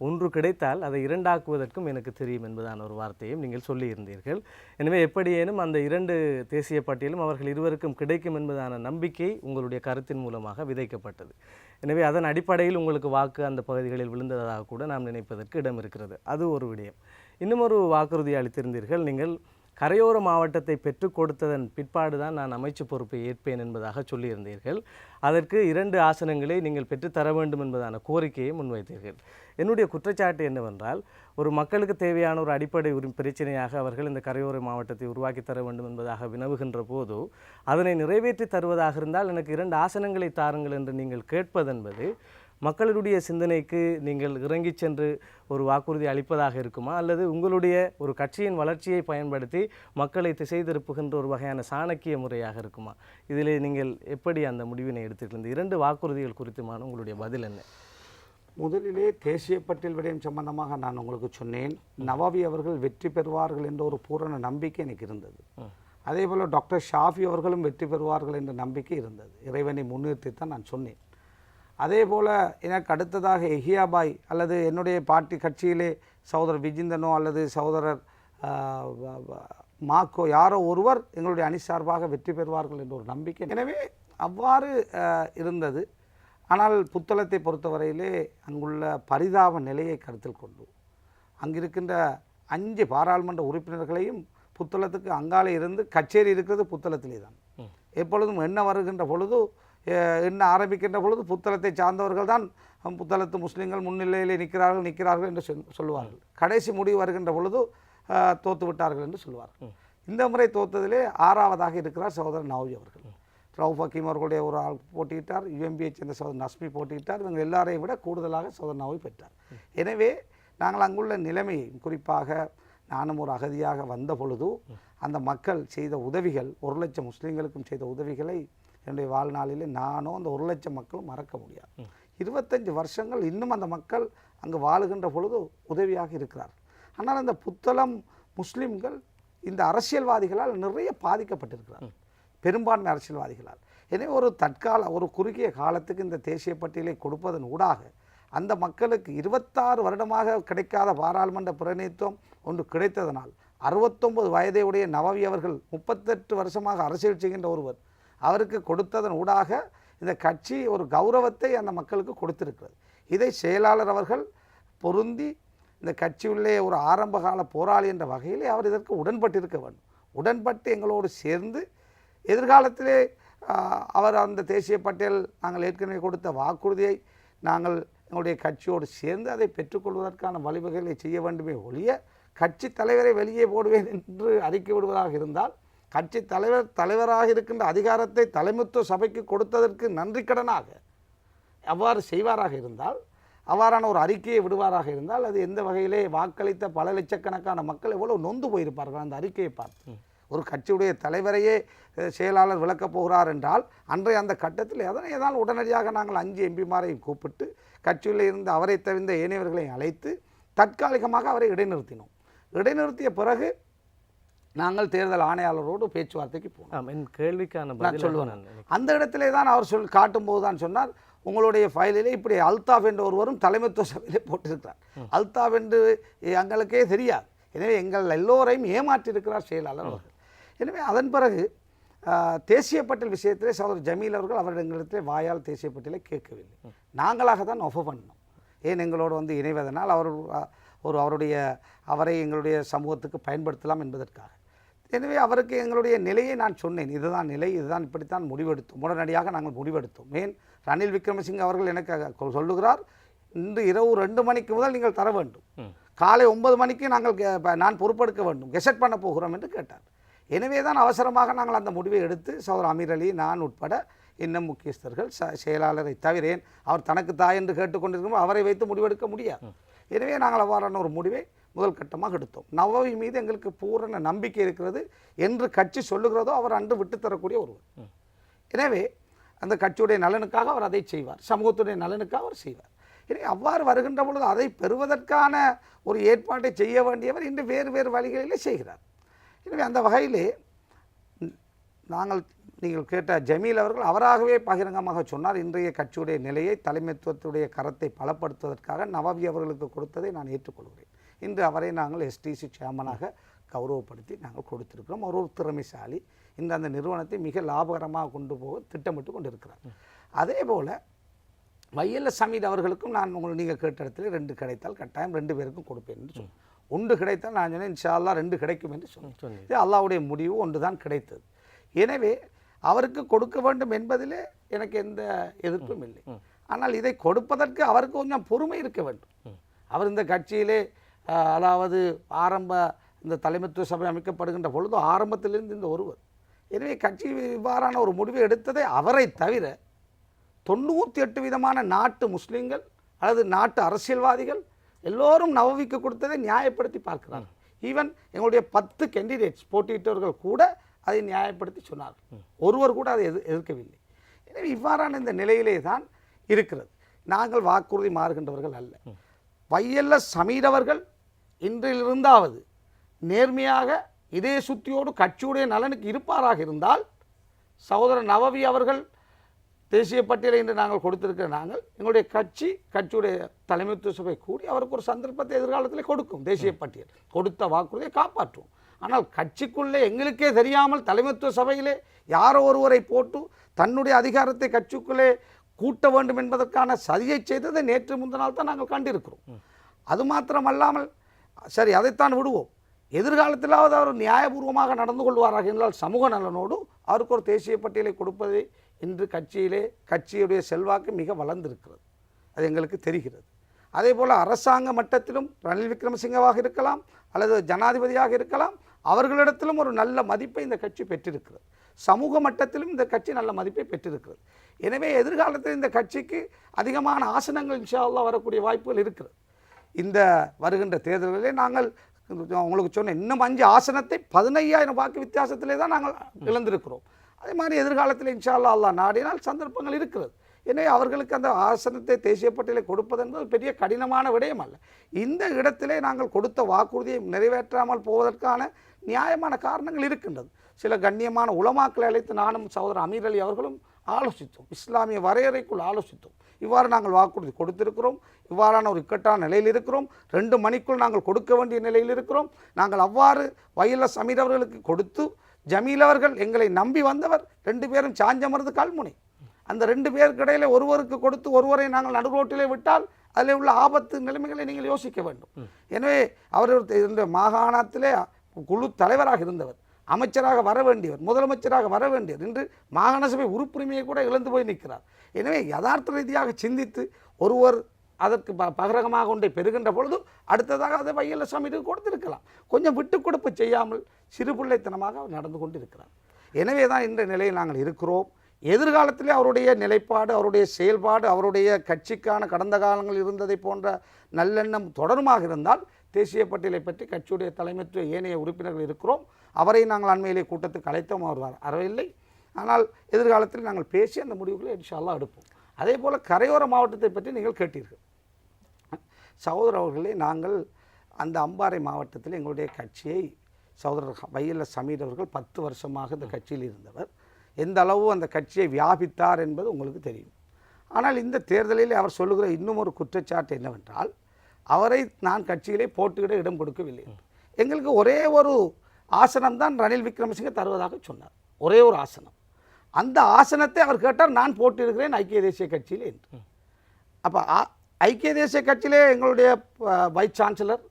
1 கிடைத்தால் அதை 2ஆக்குவதற்கும் எனக்கு தெரியும் என்பதான ஒரு வார்த்தையும் நீங்கள் சொல்லியிருந்தீர்கள். எனவே எப்படியேனும் அந்த 2 தேசிய பட்டியலும் அவர்கள் இருவருக்கும் கிடைக்கும் என்பதான நம்பிக்கை உங்களுடைய கருத்தின் மூலமாக விதைக்கப்பட்டது. எனவே அதன் அடிப்படையில் உங்களுக்கு வாக்கு அந்த பகுதிகளில் விழுந்ததாக கூட நாம் நினைப்பதற்கு இடம் இருக்கிறது. அது ஒரு விடயம். இன்னும் ஒரு வாக்குறுதி அளித்திருந்தீர்கள், நீங்கள் கரையோர மாவட்டத்தை பெற்றுக் கொடுத்ததன் பிற்பாடு தான் நான் அமைச்சு பொறுப்பை ஏற்பேன் என்பதாக சொல்லியிருந்தீர்கள். அதற்கு 2 ஆசனங்களை நீங்கள் பெற்றுத்தர வேண்டும் என்பதான கோரிக்கையை முன்வைத்தீர்கள். என்னுடைய குற்றச்சாட்டு என்னவென்றால், ஒரு மக்களுக்கு தேவையான ஒரு அடிப்படை பிரச்சனையாக அவர்கள் இந்த கரையோர மாவட்டத்தை உருவாக்கி தர வேண்டும் என்பதாக வினவுகின்ற போது அதனை நிறைவேற்றி தருவதாக இருந்தால் எனக்கு 2 ஆசனங்களை தாருங்கள் என்று நீங்கள் கேட்பதென்பது மக்களுடைய சிந்தனைக்கு நீங்கள் இறங்கி சென்று ஒரு வாக்குறுதி அளிப்பதாக இருக்குமா, அல்லது உங்களுடைய ஒரு கட்சியின் வளர்ச்சியை பயன்படுத்தி மக்களை திசை திருப்புகின்ற ஒரு வகையான சாணக்கிய முறையாக இருக்குமா? இதில் நீங்கள் எப்படி அந்த முடிவினை எடுத்துக்கொண்டு இந்த 2 வாக்குறுதிகள் குறித்துமான உங்களுடைய பதில் என்ன? முதலிலே தேசிய பட்டியல் விடயம் சம்பந்தமாக நான் உங்களுக்கு சொன்னேன், நவாவி அவர்கள் வெற்றி பெறுவார்கள் என்ற ஒரு பூரண நம்பிக்கை எனக்கு இருந்தது. அதே போல் டாக்டர் ஷாஃபி அவர்களும் வெற்றி பெறுவார்கள் என்ற நம்பிக்கை இருந்தது. இறைவனை முன்னிறுத்தித்தான் நான் சொன்னேன். அதே போல் எனக்கு அடுத்ததாக எஹியாபாய் அல்லது என்னுடைய பார்ட்டி கட்சியிலே சகோதரர் விஜிந்தனோ அல்லது சகோதரர் மாக்கோ யாரோ ஒருவர் எங்களுடைய அணி சார்பாக வெற்றி பெறுவார்கள் என்ற ஒரு நம்பிக்கை. எனவே அவ்வாறு இருந்தது. ஆனால் புத்தளத்தை பொறுத்தவரையிலே அங்குள்ள பரிதாப நிலையை கருத்தில் கொண்டு அங்கிருக்கின்ற 5 பாராளுமன்ற உறுப்பினர்களையும் புத்தளத்துக்கு அங்காலே இருந்து கச்சேரி இருக்கிறது புத்தளத்திலே தான். எப்பொழுதும் என்ன வருகின்ற பொழுது என்ன ஆரம்பிக்கின்ற பொழுது புத்தளத்தை சார்ந்தவர்கள் தான் புத்தளத்து முஸ்லீம்கள் முன்னிலையிலே நிற்கிறார்கள் என்று சொல்லுவார்கள். கடைசி முடிவு வருகின்ற பொழுது தோத்து விட்டார்கள் என்று சொல்லுவார்கள். இந்த முறை தோத்ததிலே 6ஆவதாக இருக்கிறார் சகோதரர் நவ்வி அவர்கள். ரவுஃப் ஹக்கீம் அவர்களுடைய ஒரு ஆள் போட்டியிட்டார், யுஎம்பியை சேர்ந்த சகோதரர் நஸ்மி போட்டியிட்டார். இவங்க எல்லாரையும் விட கூடுதலாக சகோதரர் நவ்வி பெற்றார். எனவே நாங்கள் அங்குள்ள நிலைமையை, குறிப்பாக நானும் ஒரு அகதியாக வந்த பொழுது அந்த மக்கள் செய்த உதவிகள், 1 லட்சம் முஸ்லீம்களுக்கும் செய்த உதவிகளை என்னுடைய வாழ்நாளிலே நானோ அந்த 1 லட்சம் மக்களும் மறக்க முடியாது. 25 வருஷங்கள் இன்னும் அந்த மக்கள் அங்கு வாழுகின்ற பொழுது உதவியாக இருக்கிறார். ஆனால் அந்த புத்தளம் முஸ்லீம்கள் இந்த அரசியல்வாதிகளால் நிறைய பாதிக்கப்பட்டிருக்கிறார், பெரும்பான்மை அரசியல்வாதிகளால். எனவே ஒரு ஒரு குறுகிய காலத்துக்கு இந்த தேசிய பட்டியலை கொடுப்பதன் ஊடாக அந்த மக்களுக்கு 26 வருடமாக கிடைக்காத பாராளுமன்ற பிரதிநிதித்துவம் ஒன்று கிடைத்ததனால் 69 வயதை உடைய நவாவி அவர்கள் 38 வருஷமாக அரசியல் செய்கின்ற ஒருவர், அவருக்கு கொடுத்ததன் ஊடாக இந்த கட்சி ஒரு கௌரவத்தை அந்த மக்களுக்கு கொடுத்திருக்கிறது. இதை செயலாளர் அவர்கள் பொருந்தி இந்த கட்சியுள்ளே ஒரு ஆரம்பகால போராளி என்ற வகையிலே அவர் இதற்கு உடன்பட்டிருக்க வேண்டும். உடன்பட்டு எங்களோடு சேர்ந்து எதிர்காலத்திலே அவர் அந்த தேசிய பட்டியல் நாங்கள் ஏற்கனவே கொடுத்த வாக்குறுதியை நாங்கள் எங்களுடைய கட்சியோடு சேர்ந்து அதை பெற்றுக்கொள்வதற்கான வழிவகைகளை செய்ய வேண்டுமே ஒழிய கட்சி தலைவரை வெளியே போடுவேன் என்று அறிக்கை விடுவதாக இருந்தால், கட்சி தலைவராக இருக்கின்ற அதிகாரத்தை தலைமைத்துவ சபைக்கு கொடுத்ததற்கு நன்றி கடனாக அவ்வாறு செய்வாராக இருந்தால், அவ்வாறான ஒரு அறிக்கையை விடுவாராக இருந்தால், அது எந்த வகையிலே வாக்களித்த பல லட்சக்கணக்கான மக்கள் எவ்வளவு நொந்து போயிருப்பார்கள் அந்த அறிக்கையை பார்த்து. ஒரு கட்சியுடைய தலைவரையே செயலாளர் விளக்கப் போகிறார் என்றால் அன்றைய அந்த கட்டத்தில் அதனால் உடனடியாக நாங்கள் 5 எம்பிமாரையும் கூப்பிட்டு கட்சியில் இருந்து அவரை தவிர்ந்த ஏனையவர்களையும் அழைத்து தற்காலிகமாக அவரை இடைநிறுத்தினோம். இடைநிறுத்திய பிறகு நாங்கள் தேர்தல் ஆணையாளரோடு பேச்சுவார்த்தைக்கு போனோம். என் கேள்விக்கான நான் சொல்லுவேன். அந்த இடத்திலே தான் அவர் காட்டும்போது தான் சொன்னார், உங்களுடைய ஃபைலிலே இப்படி அல்தாஃப் என்ற ஒருவரும் தலைமைத்துவ சபையிலே போட்டிருக்கிறார். அல்தாஃப் என்று எங்களுக்கே தெரியாது. எனவே எங்கள் எல்லோரையும் ஏமாற்றியிருக்கிறார் செயலாளர் அவர்கள். எனவே அதன் பிறகு தேசிய பட்டியல் விஷயத்திலே சகோதரர் ஜமீல் அவர்கள் அவரிடங்களிடத்திலே வாயால் தேசிய பட்டியலை கேட்கவில்லை. நாங்களாக தான் ஒஃபர் பண்ணோம். ஏன் எங்களோடு வந்து இணைவதனால் அவரை எங்களுடைய சமூகத்துக்கு பயன்படுத்தலாம் என்பதற்காக. எனவே அவருக்கு எங்களுடைய நிலையை நான் சொன்னேன், இதுதான் நிலை, இதுதான் இப்படித்தான் முடிவெடுத்தோம். உடனடியாக நாங்கள் முடிவெடுத்தோம். ஏன் ரணில் விக்ரமசிங்க அவர்கள் எனக்கு சொல்லுகிறார், இன்று இரவு 2 மணிக்கு முதல் நீங்கள் தர வேண்டும், காலை 9 மணிக்கு நான் பொறுப்பெடுக்க வேண்டும், கெசட் பண்ண போகிறோம் என்று கேட்டார். எனவே தான் அவசரமாக நாங்கள் அந்த முடிவை எடுத்து சகோதரர் அமீர் அலி நான் உட்பட இன்னும் முக்கியஸ்தர்கள் செயலாளரை தவிரேன் அவர் தனக்கு தாய் என்று கேட்டுக்கொண்டிருக்கும் அவரை வைத்து முடிவெடுக்க முடியாது. எனவே நாங்கள் அவ்வாறான ஒரு முடிவை முதல் கட்டமாக எடுத்தோம். நவவி மீது எங்களுக்கு பூரண நம்பிக்கை இருக்கிறது என்று கட்சி சொல்லுகிறதோ அவர் அன்று விட்டுத்தரக்கூடிய ஒருவர். எனவே அந்த கட்சியுடைய நலனுக்காக அவர் அதை செய்வார், சமூகத்துடைய நலனுக்காக அவர் செய்வார். எனவே அவ்வாறு வருகின்ற பொழுது அதை பெறுவதற்கான ஒரு ஏற்பாட்டை செய்ய வேண்டியவர் இன்று வேறு வேறு வழிகளிலே செய்கிறார். எனவே அந்த வகையிலே நீங்கள் கேட்ட ஜமீல் அவர்கள் அவராகவே பகிரங்கமாக சொன்னார், இன்றைய கட்சியுடைய நிலையை தலைமைத்துவத்துடைய கரத்தை பலப்படுத்துவதற்காக நவவி அவர்களுக்கு கொடுத்ததை நான் ஏற்றுக்கொள்கிறேன். இன்று அவரை நாங்கள் எஸ்டிசி சேர்மனாக கௌரவப்படுத்தி நாங்கள் கொடுத்திருக்கிறோம். அவர் ஒரு திறமைசாலி, இன்று அந்த நிறுவனத்தை மிக லாபகரமாக கொண்டு போக திட்டமிட்டு கொண்டிருக்கிறார். அதே போல் வையல்ல சமீத் அவர்களுக்கும் நான் நீங்கள் கேட்ட இடத்துல 2 கிடைத்தால் கட்டாயம் 2 பேருக்கும் கொடுப்பேன் என்று சொன்னேன். 1 கிடைத்தால் நான் சொன்னேன் இன்ஷா அல்லாஹ் 2 கிடைக்கும் என்று சொன்னேன். இது அல்லாஹ்வுடைய முடிவு, 1 தான் கிடைத்தது. எனவே அவருக்கு கொடுக்க வேண்டும் என்பதிலே எனக்கு எந்த எதிர்ப்பும் இல்லை. ஆனால் இதை கொடுப்பதற்கு அவருக்கு கொஞ்சம் பொறுமை இருக்க வேண்டும். அவர் இந்த கட்சியிலே அதாவது இந்த தலைமைத்துவ சபை அமைக்கப்படுகின்ற பொழுது ஆரம்பத்திலிருந்து இந்த ஒருவர். எனவே கட்சி இவ்வாறான ஒரு முடிவை எடுத்ததை அவரை தவிர 98% நாட்டு முஸ்லீம்கள் அல்லது நாட்டு அரசியல்வாதிகள் எல்லோரும் நவவிக்கு கொடுத்ததை நியாயப்படுத்தி பார்க்கிறார். ஈவன் எங்களுடைய 10 கேண்டிடேட்ஸ் போட்டியிட்டவர்கள் கூட அதை நியாயப்படுத்தி சொன்னார்கள். ஒருவர் கூட அதை எதிர்க்கவில்லை. எனவே இவ்வாறான இந்த நிலையிலே தான் இருக்கிறது. நாங்கள் வாக்குறுதி மாறுகின்றவர்கள் அல்ல. வையல்ல சமீர் அவர்கள் இன்றிலிருந்தாவது நேர்மையாக இதே சுத்தியோடு கட்சியுடைய நலனுக்கு இருப்பாராக இருந்தால் சகோதரர் நவவி அவர்கள் தேசிய பட்டியலை இன்று நாங்கள் கொடுத்திருக்கிற நாங்கள் எங்களுடைய கட்சியுடைய தலைமைத்துவ சபை கூடி அவருக்கு ஒரு சந்தர்ப்பத்தை எதிர்காலத்தில் கொடுக்கும். தேசிய பட்டியல் கொடுத்த வாக்குறுதியை காப்பாற்றுவோம். ஆனால் கட்சிக்குள்ளே எங்களுக்கே தெரியாமல் தலைமைத்துவ சபையிலே யாரோ ஒருவரை போட்டு தன்னுடைய அதிகாரத்தை கட்சிக்குள்ளே கூட்ட வேண்டும் என்பதற்கான சதியை செய்ததை நேற்று முந்தினால் தான் நாங்கள் கண்டிருக்கிறோம். அது மாத்திரமல்லாமல் சரி அதைத்தான் விடுவோம், எதிர்காலத்திலாவது அவர் நியாயபூர்வமாக நடந்து கொள்வாராக என்றால் சமூக நலனோடு அவருக்கு ஒரு தேசிய பட்டியலை கொடுப்பதை இன்று கட்சியுடைய செல்வாக்கு மிக வளர்ந்திருக்கிறது, அது எங்களுக்கு தெரிகிறது. அதே போல் அரசாங்க மட்டத்திலும் ரணில் விக்ரமசிங்கவாக இருக்கலாம் அல்லது ஜனாதிபதியாக இருக்கலாம், அவர்களிடத்திலும் ஒரு நல்ல மதிப்பை இந்த கட்சி பெற்றிருக்கிறது. சமூக மட்டத்திலும் இந்த கட்சி நல்ல மதிப்பை பெற்றிருக்கிறது. எனவே எதிர்காலத்தில் இந்த கட்சிக்கு அதிகமான ஆசனங்கள் இன்ஷா அல்லாஹ் வரக்கூடிய வாய்ப்புகள் இருக்கிறது. இந்த வருகின்ற தேர்தல்களிலே நாங்கள் உங்களுக்கு சொன்ன இன்னும் 5 ஆசனத்தை 15,000 வாக்கு வித்தியாசத்திலே தான் நாங்கள் இழந்திருக்கிறோம். அதே மாதிரி எதிர்காலத்தில் இன்ஷா அல்லாஹ் நாடினால் சந்தர்ப்பங்கள் இருக்கிறது. எனவே அவர்களுக்கு அந்த ஆசனத்தை தேசிய பட்டியலை கொடுப்பது என்பது பெரிய கடினமான விடயம் அல்ல. இந்த இடத்திலே நாங்கள் கொடுத்த வாக்குறுதியை நிறைவேற்றாமல் போவதற்கான நியாயமான காரணங்கள் இருக்கின்றது. சில கண்ணியமான உலமாக்களை அழைத்து நானும் சகோதரர் அமீர் அலி அவர்களும் ஆலோசித்தோம், இஸ்லாமிய வரையறைக்குள் ஆலோசித்தோம். இவ்வாறு நாங்கள் வாக்குறுதி கொடுத்திருக்கிறோம், இவ்வாறான ஒரு இக்கட்டான நிலையில் இருக்கிறோம், 2 மணிக்குள் நாங்கள் கொடுக்க வேண்டிய நிலையில் இருக்கிறோம். நாங்கள் அவ்வாறு வையல்ல சமீர் அவர்களுக்கு கொடுத்து ஜமீல் அவர்கள் எங்களை நம்பி வந்தவர், 2 பேரும் சாஞ்சமர்ந்து கல்முனை. அந்த 2 பேருக்கு இடையிலே ஒருவருக்கு கொடுத்து ஒருவரை நாங்கள் நடுரோட்டிலே விட்டால் அதில் உள்ள ஆபத்து நிலைமைகளை நீங்கள் யோசிக்க வேண்டும். எனவே அவர் இந்த மாகாணத்திலே குழு தலைவராக இருந்தவர், அமைச்சராக வர வேண்டியவர், முதலமைச்சராக வர வேண்டியவர், இன்று மாகாண சபை உறுப்புரிமையை கூட இழந்து போய் நிற்கிறார். எனவே யதார்த்த ரீதியாக சிந்தித்து ஒருவர் அதற்கு பகிரங்கமாக ஒன்றை பெறுகின்ற பொழுது அடுத்ததாக அதை வையல்ல சமீருக்கு கொடுத்திருக்கலாம். கொஞ்சம் விட்டு கொடுப்பு செய்யாமல் சிறுபிள்ளைத்தனமாக நடந்து கொண்டு இருக்கிறார். எனவே தான் இந்த நிலையில் நாங்கள் இருக்கிறோம். எதிர்காலத்திலே அவருடைய நிலைப்பாடு, அவருடைய செயல்பாடு, அவருடைய கட்சிக்கான கடந்த காலங்களில் இருந்ததை போன்ற நல்லெண்ணம் தொடருமாக இருந்தால் தேசிய பட்டியலை பற்றி கட்சியுடைய தலைமைத்துவ ஏனைய உறுப்பினர்கள் இருக்கிறோம். அவரை நாங்கள் அண்மையிலே கூட்டத்துக்கு அழைத்தோம், அவர் வரவில்லை. ஆனால் எதிர்காலத்தில் நாங்கள் பேசி அந்த முடிவுகளை இன்ஷா அல்லாஹ் எடுப்போம். அதே போல் கரையோர மாவட்டத்தை பற்றி நீங்கள் கேட்டீர்கள். சகோதரர் அவர்களே, நாங்கள் அந்த அம்பாறை மாவட்டத்தில் எங்களுடைய கட்சியை சகோதரர் வையல்ல சமீர் அவர்கள் 10 வருஷமாக இந்த கட்சியில் இருந்தவர். எந்த அளவு அந்த கட்சியை வியாபித்தார் என்பது உங்களுக்கு தெரியும். ஆனால் இந்த தேர்தலில் அவர் சொல்லுகிற இன்னும் ஒரு குற்றச்சாட்டு என்னவென்றால், அவரை நான் கட்சியிலே போட்டியிட இடம் கொடுக்கவில்லை. எங்களுக்கு ஒரே ஒரு ஆசனம் தான் ரணில் விக்ரமசிங்க தருவதாக சொன்னார், ஒரே ஒரு ஆசனம். அந்த ஆசனத்தை அவர் கேட்டார், நான் போட்டியிடுகிறேன் ஐக்கிய தேசிய கட்சியிலே என்று. அப்போ ஐக்கிய தேசிய கட்சியிலே எங்களுடைய வைஸ் சான்சலர்,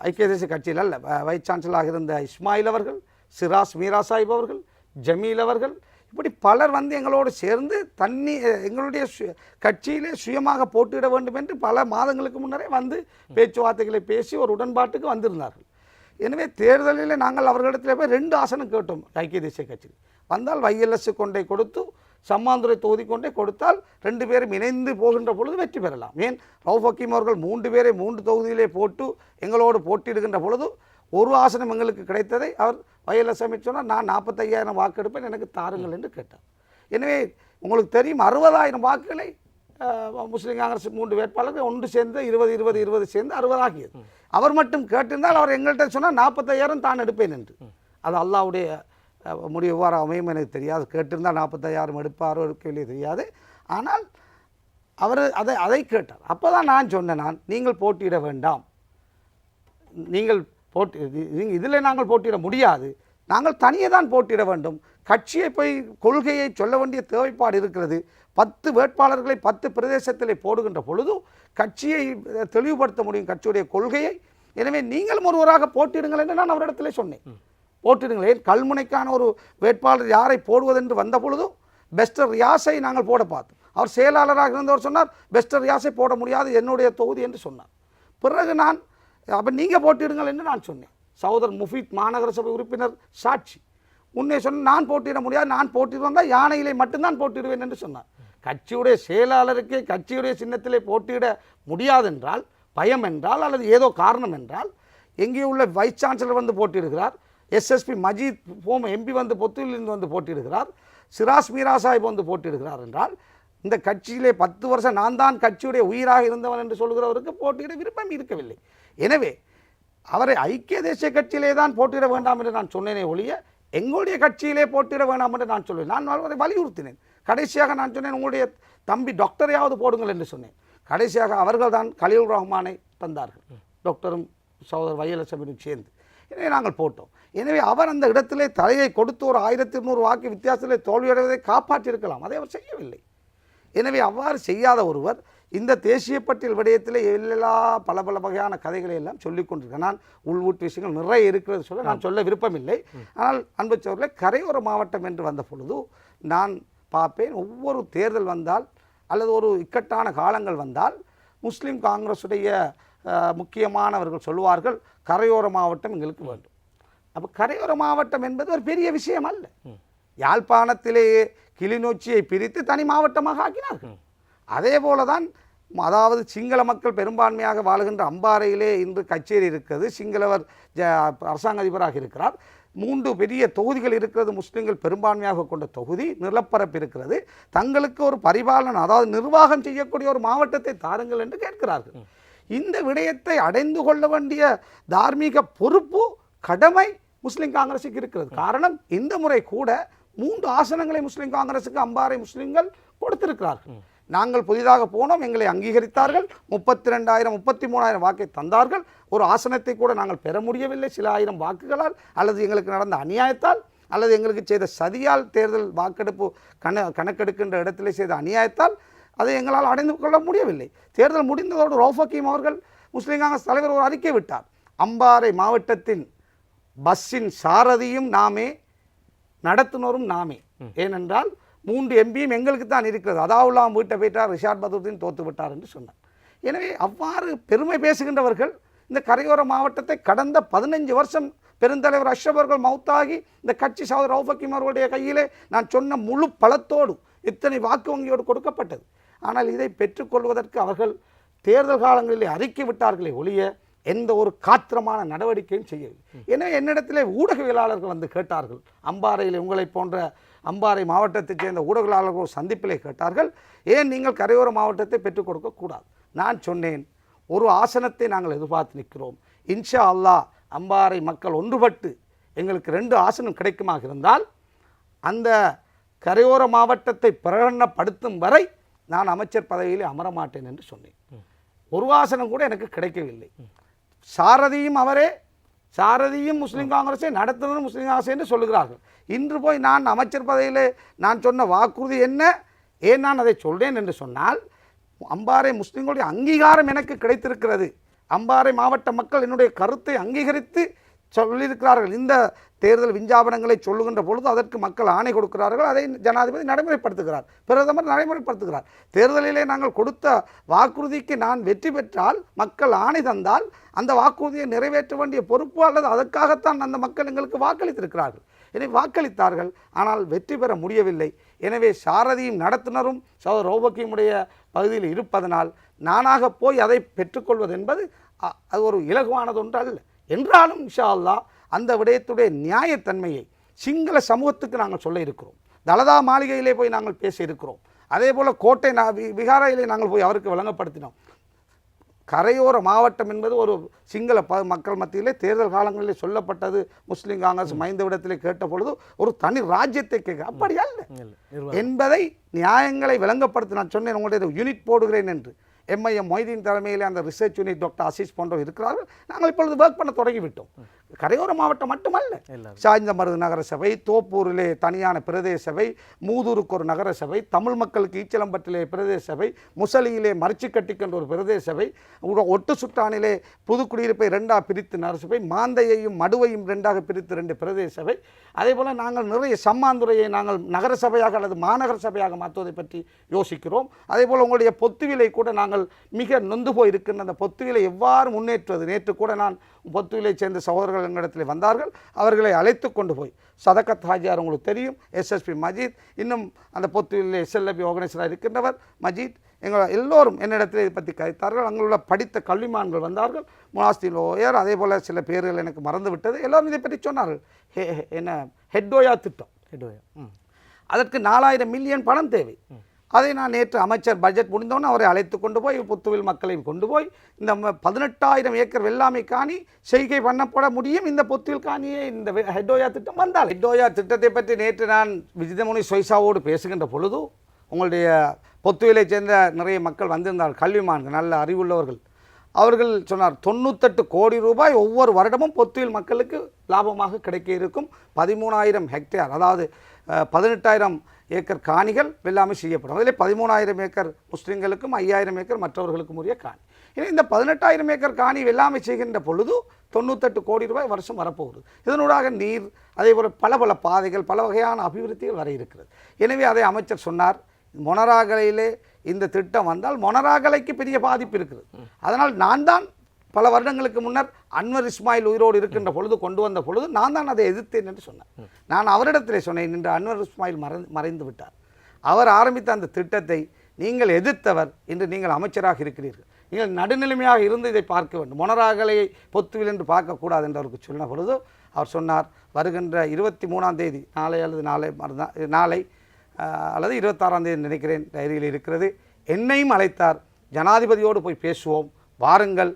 ஐக்கிய தேசிய கட்சியில் அல்ல, வைஸ் சான்சலராக இருந்த இஸ்மாயில் அவர்கள், சிராஸ் மீரா சாஹிப் அவர்கள், ஜமீல் அவர்கள், இப்படி பலர் வந்து எங்களோடு சேர்ந்து எங்களுடைய கட்சியிலே சுயமாக போட்டியிட வேண்டும் என்று பல மாதங்களுக்கு முன்னரே வந்து பேச்சுவார்த்தைகளை பேசி ஒரு உடன்பாட்டுக்கு வந்திருந்தார்கள். எனவே தேர்தலில் நாங்கள் அவர்களிடத்தில் போய் 2 ஆசனம் கேட்டோம் ஐக்கிய தேசிய கட்சி. வந்தால் வைஎல்எஸ் கொண்டே கொடுத்து சம்மாந்துறை தொகுதி கொண்டே கொடுத்தால் 2 பேரும் இணைந்து போகின்ற பொழுது வெற்றி பெறலாம். ஏன் ரவுஃப் ஹக்கீம் அவர்கள் 3 பேரை 3 தொகுதியிலே போட்டு எங்களோடு போட்டியிடுகின்ற பொழுது ஒரு ஆசனம் எங்களுக்கு கிடைத்ததை அவர் வைஎல்எஸ் அமைச்சர் சொன்னால் நான் 45,000 வாக்கு எடுப்பேன், எனக்கு தாருங்கள் என்று கேட்டார். எனவே உங்களுக்கு தெரியும் 60,000 வாக்குகளை முஸ்லீம் காங்கிரஸ் 3 வேட்பாளர்கள் ஒன்று சேர்ந்து 20 சேர்ந்து 60 ஆகியது. அவர் மட்டும் கேட்டிருந்தால் அவர் எங்கள்கிட்ட சொன்னால் 45,000 தான் எடுப்பேன் என்று. அது அல்லாஹ்வுடைய முடிவு எவ்வாறு அமையும் எனக்கு தெரியாது. கேட்டிருந்தால் 45,000 எடுப்பாரோ எடுக்கவில்லை தெரியாது. ஆனால் அவர் அதை கேட்டார். அப்போ தான் நான் சொன்னேன், நீங்கள் போட்டியிட வேண்டாம், நீங்கள் இதில் நாங்கள் போட்டியிட முடியாது, நாங்கள் தனியே தான் போட்டியிட வேண்டும், கட்சியை போய் கொள்கையை சொல்ல வேண்டிய தேவைப்பாடு இருக்கிறது. 10 வேட்பாளர்களை 10 பிரதேசத்திலே போடுகின்ற பொழுது கட்சியை தெளிவுபடுத்த முடியும், கட்சியுடைய கொள்கையை. எனவே நீங்களும் ஒருவராக போட்டியிடுங்கள் என்று நான் அவரிடத்திலே சொன்னேன். போட்டிடுங்களேன், கல்முனைக்கான ஒரு வேட்பாளர் யாரை போடுவதென்று வந்த பொழுதும் பெஸ்டர் ரியாஸை நாங்கள் போட பார்த்தோம். அவர் செயலாளராக இருந்தவர் சொன்னார் பெஸ்டர் ரியாஸை போட முடியாது, என்னுடைய தொகுதி என்று சொன்னார். பிறகு நான் அப்போ நீங்கள் போட்டிடுங்கள் என்று நான் சொன்னேன். சகோதரர் முஃபீத் மாநகர சபை உறுப்பினர் சாட்சி முன்னே சொன்ன நான் போட்டியிட முடியாது, நான் போட்டிடுவதால் யானையிலே மட்டும்தான் போட்டிடுவேன் என்று சொன்னார். கட்சியுடைய செயலாளருக்கே கட்சியுடைய சின்னத்திலே போட்டியிட முடியாதென்றால், பயம் என்றால் அல்லது ஏதோ காரணம் என்றால், எங்கே உள்ள வைஸ் சான்சலர் வந்து போட்டியிடுகிறார், எஸ்எஸ்பி மஜீத் எம்பி வந்து பொத்துவிலிருந்து வந்து போட்டியிடுகிறார், சிராஸ் மீரா சாஹிப் வந்து போட்டியிடுகிறார் என்றால், இந்த கட்சியிலே 10 வருஷம் நான் தான் கட்சியுடைய உயிராக இருந்தவன் என்று சொல்கிறவருக்கு போட்டியிட விருப்பம் இருக்கவில்லை. எனவே அவரை ஐக்கிய தேசிய கட்சியிலே தான் போட்டியிட வேண்டாம் என்று நான் சொன்னேனே ஒழிய எங்களுடைய கட்சியிலே போட்டியிட வேண்டாம் என்று நான் சொல்வேன். நான் அவரை வலியுறுத்தினேன். கடைசியாக நான் சொன்னேன், உங்களுடைய தம்பி டாக்டரையாவது போடுங்கள் என்று சொன்னேன். கடைசியாக அவர்கள் தான் கலீல் ரஹ்மானை தந்தார்கள், டாக்டரும் சகோதரர் வைஎல்எஸ் சேர்ந்து. எனவே நாங்கள் போட்டோம். எனவே அவர் அந்த இடத்திலே தலையை கொடுத்து ஒரு 1200 வாக்கு வித்தியாசத்திலே தோல்வியடைவதை காப்பாற்றியிருக்கலாம். அதை அவர் செய்யவில்லை. எனவே அவ்வாறு செய்யாத ஒருவர் இந்த தேசிய பட்டியல் விடயத்தில் எல்லா பல வகையான கதைகளை எல்லாம் சொல்லிக் கொண்டிருக்கேன். நான் உள்வூட்டு விஷயங்கள் நிறைய இருக்கிறது சொல்ல நான் சொல்ல விருப்பமில்லை. ஆனால் அன்பு சோழர்களே, கரையோர மாவட்டம் என்று வந்த பொழுது நான் பார்ப்பேன், ஒவ்வொரு தேர்தல் வந்தால் அல்லது ஒரு இக்கட்டான காலங்கள் வந்தால் முஸ்லீம் காங்கிரஸுடைய முக்கியமானவர்கள் சொல்லுவார்கள், கரையோர மாவட்டம் எங்களுக்கு வேண்டும். அப்போ கரையோர மாவட்டம் என்பது ஒரு பெரிய விஷயம் அல்ல. யாழ்ப்பாணத்திலேயே கிளிநொச்சியை பிரித்து தனி மாவட்டமாக ஆக்கினார்கள். அதே போல தான், அதாவது சிங்கள மக்கள் பெரும்பான்மையாக வாழுகின்ற அம்பாறையிலே இன்று கச்சேரி இருக்கிறது, சிங்களவர் அரசாங்க அதிபராக இருக்கிறார். 3 பெரிய தொகுதிகள் இருக்கிறது, முஸ்லிம்கள் பெரும்பான்மையாக கொண்ட தொகுதி, நிலப்பரப்பு இருக்கிறது. தங்களுக்கு ஒரு பரிபாலனை, அதாவது நிர்வாகம் செய்யக்கூடிய ஒரு மாவட்டத்தை தாருங்கள் என்று கேட்கிறார்கள். இந்த விடயத்தை அடைந்து கொள்ள வேண்டிய தார்மீக பொறுப்பு, கடமை முஸ்லிம் காங்கிரஸுக்கு இருக்கிறது. காரணம், இந்த முறை கூட 3 ஆசனங்களை முஸ்லிம் காங்கிரஸுக்கு அம்பாறை முஸ்லிம்கள் கொடுத்திருக்கிறார்கள். நாங்கள் புதிதாக போனோம், எங்களை அங்கீகரித்தார்கள், 32,000 33,000 வாக்கை தந்தார்கள். ஒரு ஆசனத்தை கூட நாங்கள் பெற முடியவில்லை, சில ஆயிரம் வாக்குகளால் அல்லது எங்களுக்கு நடந்த அநியாயத்தால் அல்லது எங்களுக்கு செய்த சதியால், தேர்தல் வாக்கெடுப்பு கணக்கெடுக்கின்ற இடத்திலே செய்த அநியாயத்தால் அதை எங்களால் அடைந்து கொள்ள முடியவில்லை. தேர்தல் முடிந்ததோடு ரவுஃப் ஹக்கீம் அவர்கள் முஸ்லிம் காங்கிரஸ் தலைவர் ஒரு அறிக்கை விட்டார், அம்பாறை மாவட்டத்தின் பஸ்ஸின் சாரதியும் நாமே, நடத்துனரும் நாமே. ஏனென்றால் 3 எம்பியும் எங்களுக்கு தான் இருக்கிறது, அதாவுல்லாம் வீட்டை போயிட்டார், ரிஷாட் பத்ருதீன் தோத்து விட்டார் என்று சொன்னார். எனவே அவ்வாறு பெருமை பேசுகின்றவர்கள் இந்த கரையோர மாவட்டத்தை கடந்த 15 வருஷம் பெருந்தலைவர் அஷ்ரப் அவர்கள் மௌத்தாகி இந்த கட்சி சகோதரர் ரவுஃப் ஹக்கீம் அவர்களுடைய கையிலே நான் சொன்ன முழு பலத்தோடு இத்தனை வாக்கு வங்கியோடு கொடுக்கப்பட்டது. ஆனால் இதை பெற்றுக்கொள்வதற்கு அவர்கள் தேர்தல் காலங்களிலே அறிக்கை விட்டார்களே ஒழிய எந்த ஒரு காத்திரமான நடவடிக்கையும் செய்யவில்லை. எனவே என்னிடத்திலே ஊடகவியலாளர்கள் வந்து கேட்டார்கள், அம்பாறையில் உங்களை போன்ற அம்பாறை மாவட்டத்தைச் சேர்ந்த ஊடகவியலாளர்கள் சந்திப்பிலே கேட்டார்கள், ஏன் நீங்கள் கரையோர மாவட்டத்தை பெற்றுக் கொடுக்கக்கூடாது? நான் சொன்னேன், ஒரு ஆசனத்தை நாங்கள் எதிர்பார்த்து நிற்கிறோம், இன்ஷா அல்லாஹ் அம்பாறை மக்கள் ஒன்றுபட்டு எங்களுக்கு 2 ஆசனம் கிடைக்குமாக இருந்தால் அந்த கரையோர மாவட்டத்தை பிரகடனப்படுத்தும் வரை நான் அமைச்சர் பதவியிலே அமரமாட்டேன் என்று சொன்னேன். ஒரு ஆசனம் கூட எனக்கு கிடைக்கவில்லை. சாரதியும் அவரே, சாரதியும் முஸ்லீம் காங்கிரஸை, நடத்துனரும் முஸ்லீம் காங்கிரஸ் என்று சொல்லுகிறார்கள். இன்று போய் நான் அமைச்சர் பதவியிலே நான் சொன்ன வாக்குறுதி என்ன, ஏன் நான் அதை சொல்றேன் என்று சொன்னால், அம்பாறை முஸ்லீம்களுடைய அங்கீகாரம் எனக்கு கிடைத்திருக்கிறது. அம்பாறை மாவட்ட மக்கள் என்னுடைய கருத்தை அங்கீகரித்து சொல்லியிருக்கிறார்கள். இந்த தேர்தல் விஞ்ஞாபனங்களை சொல்லுகின்ற பொழுது அதற்கு மக்கள் ஆணை கொடுக்கிறார்கள், அதை ஜனாதிபதி நடைமுறைப்படுத்துகிறார், பிரதமர் நடைமுறைப்படுத்துகிறார். தேர்தலிலே நாங்கள் கொடுத்த வாக்குறுதிக்கு நான் வெற்றி பெற்றால், மக்கள் ஆணை தந்தால் அந்த வாக்குறுதியை நிறைவேற்ற வேண்டிய பொறுப்பு அல்லது அதற்காகத்தான் அந்த மக்கள் எங்களுக்கு வாக்களித்திருக்கிறார்கள். எனவே வாக்களித்தார்கள், ஆனால் வெற்றி பெற முடியவில்லை. எனவே சாரதியும் நடத்துனரும் சகோதரர் ரௌபக்கியுடைய பகுதியில் இருப்பதனால் நானாக போய் அதை பெற்றுக்கொள்வது என்பது அது ஒரு இலகுவானது ஒன்று அல்ல. என்றாலும் இன்ஷா அல்லாஹ் அந்த விடயத்துடைய நியாயத்தன்மையை சிங்கள சமூகத்துக்கு நாங்கள் சொல்ல இருக்கிறோம். தலதா மாளிகையிலே போய் நாங்கள் பேச இருக்கிறோம். அதே போல் கோட்டை விகாரையிலே நாங்கள் போய் அவருக்கு வழங்கப்படுத்தினோம். கரையோர மாவட்டம் என்பது ஒரு சிங்கள மக்கள் மத்தியிலே தேர்தல் காலங்களிலே சொல்லப்பட்டது. முஸ்லீம் காங்கிரஸ் மைந்த விடத்திலே கேட்ட பொழுது ஒரு தனி ராஜ்யத்தை கேட்க அப்படி அல்ல என்பதை நியாயங்களை விளங்கப்படுத்த நான் சொன்னேன். உங்களுடைய யூனிட் போடுகிறேன் என்று எம்ஐஎம் மொய்தீன் தலைமையிலே அந்த ரிசர்ச் யூனிட் டாக்டர் ஆசிஸ் போன்றவர் இருக்கிறார்கள். நாங்கள் இப்பொழுது ஒர்க் பண்ண தொடங்கிவிட்டோம். கரையோர மாவட்டம் மட்டுமல்ல, சாய்ந்தமருது நகர சபை, தோப்பூரிலே தனியான பிரதேச சபை, மூதூருக்கு ஒரு நகர சபை, தமிழ் மக்களுக்கு ஈச்சலம்பட்டிலே பிரதேச சபை, முசலியிலே மரிச்சிக்கட்டிக்கின்ற ஒரு பிரதேச சபை, ஒட்டு சுட்டானிலே புதுக்குடியிருப்பை 2ஆக பிரித்து நகரசபை, மாந்தையையும் மடுவையும் 2ஆக பிரித்து 2 பிரதேச சபை. அதே போல் நாங்கள் நிறைய சம்மாந்துறையை நாங்கள் நகர சபையாக அல்லது மாநகர சபையாக மாற்றுவதை பற்றி யோசிக்கிறோம். அதே போல் உங்களுடைய பொத்துவிலை கூட நாங்கள் மிக நொந்து போய் இருக்கின்ற அந்த பொத்துவிலை எவ்வாறு முன்னேற்றுவது. நேற்று கூட நான் பொத்துவிலை சேர்ந்த சகோதரர்கள் எங்களிடத்தில் வந்தார்கள். அவர்களை அழைத்து கொண்டு போய் சதகத் ஹாஜியார் உங்களுக்கு தெரியும், எஸ்எஸ்பி மஜீத், இன்னும் அந்த பொத்துவிலே எஸ்எல்பி ஆர்கனைசராக இருக்கின்றவர் மஜீத், எங்கள் எல்லோரும் என்னிடத்தில் இதை பற்றி கதைத்தார்கள். அங்குள்ள படித்த கல்விமான்கள் வந்தார்கள், முனாஸ்தி லோயர், அதே போல் சில பேர்கள் எனக்கு மறந்து விட்டது. எல்லோரும் இதை பற்றி சொன்னார்கள். என்ன ஹெட்டோயா திட்டம், அதற்கு 4000 மில்லியன் பணம் தேவை. அதை நான் நேற்று அமைச்சர் பட்ஜெட் முடிந்தோன்னு அவரை அழைத்து கொண்டு போய் புத்துவில் மக்களையும் கொண்டு போய் இந்த 18,000 ஏக்கர் வெள்ளாமை காணி செய்கை பண்ணப்பட முடியும் இந்த புத்துவில் காணியே இந்த ஹெட்டோயா திட்டம் வந்தால். ஹெட்டோயா திட்டத்தை பற்றி நேற்று நான் விஜிதமுனி சொய்சாவோடு பேசுகின்ற பொழுது உங்களுடைய பொத்துவிலை சேர்ந்த நிறைய மக்கள் வந்திருந்தார்கள், கல்விமான்கள், நல்ல அறிவுள்ளவர்கள். அவர்கள் சொன்னார் 98 கோடி ரூபாய் ஒவ்வொரு வருடமும் பொத்துவில் மக்களுக்கு லாபமாக கிடைக்க இருக்கும். 13,000 ஹெக்டேர், அதாவது 18,000 ஏக்கர் காணிகள் வெள்ளாமை செய்யப்படும். அதில் 13,000 ஏக்கர் முஸ்லீம்களுக்கும் 5,000 ஏக்கர் மற்றவர்களுக்கும் உரிய காணி. ஏன்னா இந்த 18,000 ஏக்கர் காணி வெள்ளாமை செய்கின்ற பொழுது 98 கோடி ரூபாய் வருஷம் வரப்போகுது. இதனூடாக நீர், அதே போல் பல பாதைகள், பல வகையான அபிவிருத்திகள் வர இருக்கிறது. எனவே அதை அமைச்சர் சொன்னார், மொனராகலையிலே இந்த திட்டம் வந்தால் மொனராகலைக்கு பெரிய பாதிப்பு இருக்குது. அதனால் நான் தான் பல வருடங்களுக்கு முன்னர் அன்வர் இஸ்மாயில் உயிரோடு இருக்கின்ற பொழுது கொண்டு வந்த பொழுது நான் தான் அதை எதிர்த்தேன் என்று சொன்னேன். நான் அவரிடத்திலே சொன்னேன், இன்று அன்வர் இஸ்மாயில் மறைந்து விட்டார். அவர் ஆரம்பித்த அந்த திட்டத்தை நீங்கள் எதிர்த்தவர், இன்று நீங்கள் அமைச்சராக இருக்கிறீர்கள். நீங்கள் நடுநிலைமையாக இருந்து இதை பார்க்க வேண்டும். மொனராகலையை பொத்துவில் என்று பார்க்கக்கூடாது என்று அவருக்கு சொன்ன பொழுது அவர் சொன்னார், வருகின்ற 23ஆம் தேதி, நாளை அல்லது நாளை அல்லது 26ஆம் தேதி நினைக்கிறேன், டைரியில் இருக்கிறது, என்னையும் அழைத்தார். ஜனாதிபதியோடு போய் பேசுவோம், வாருங்கள்,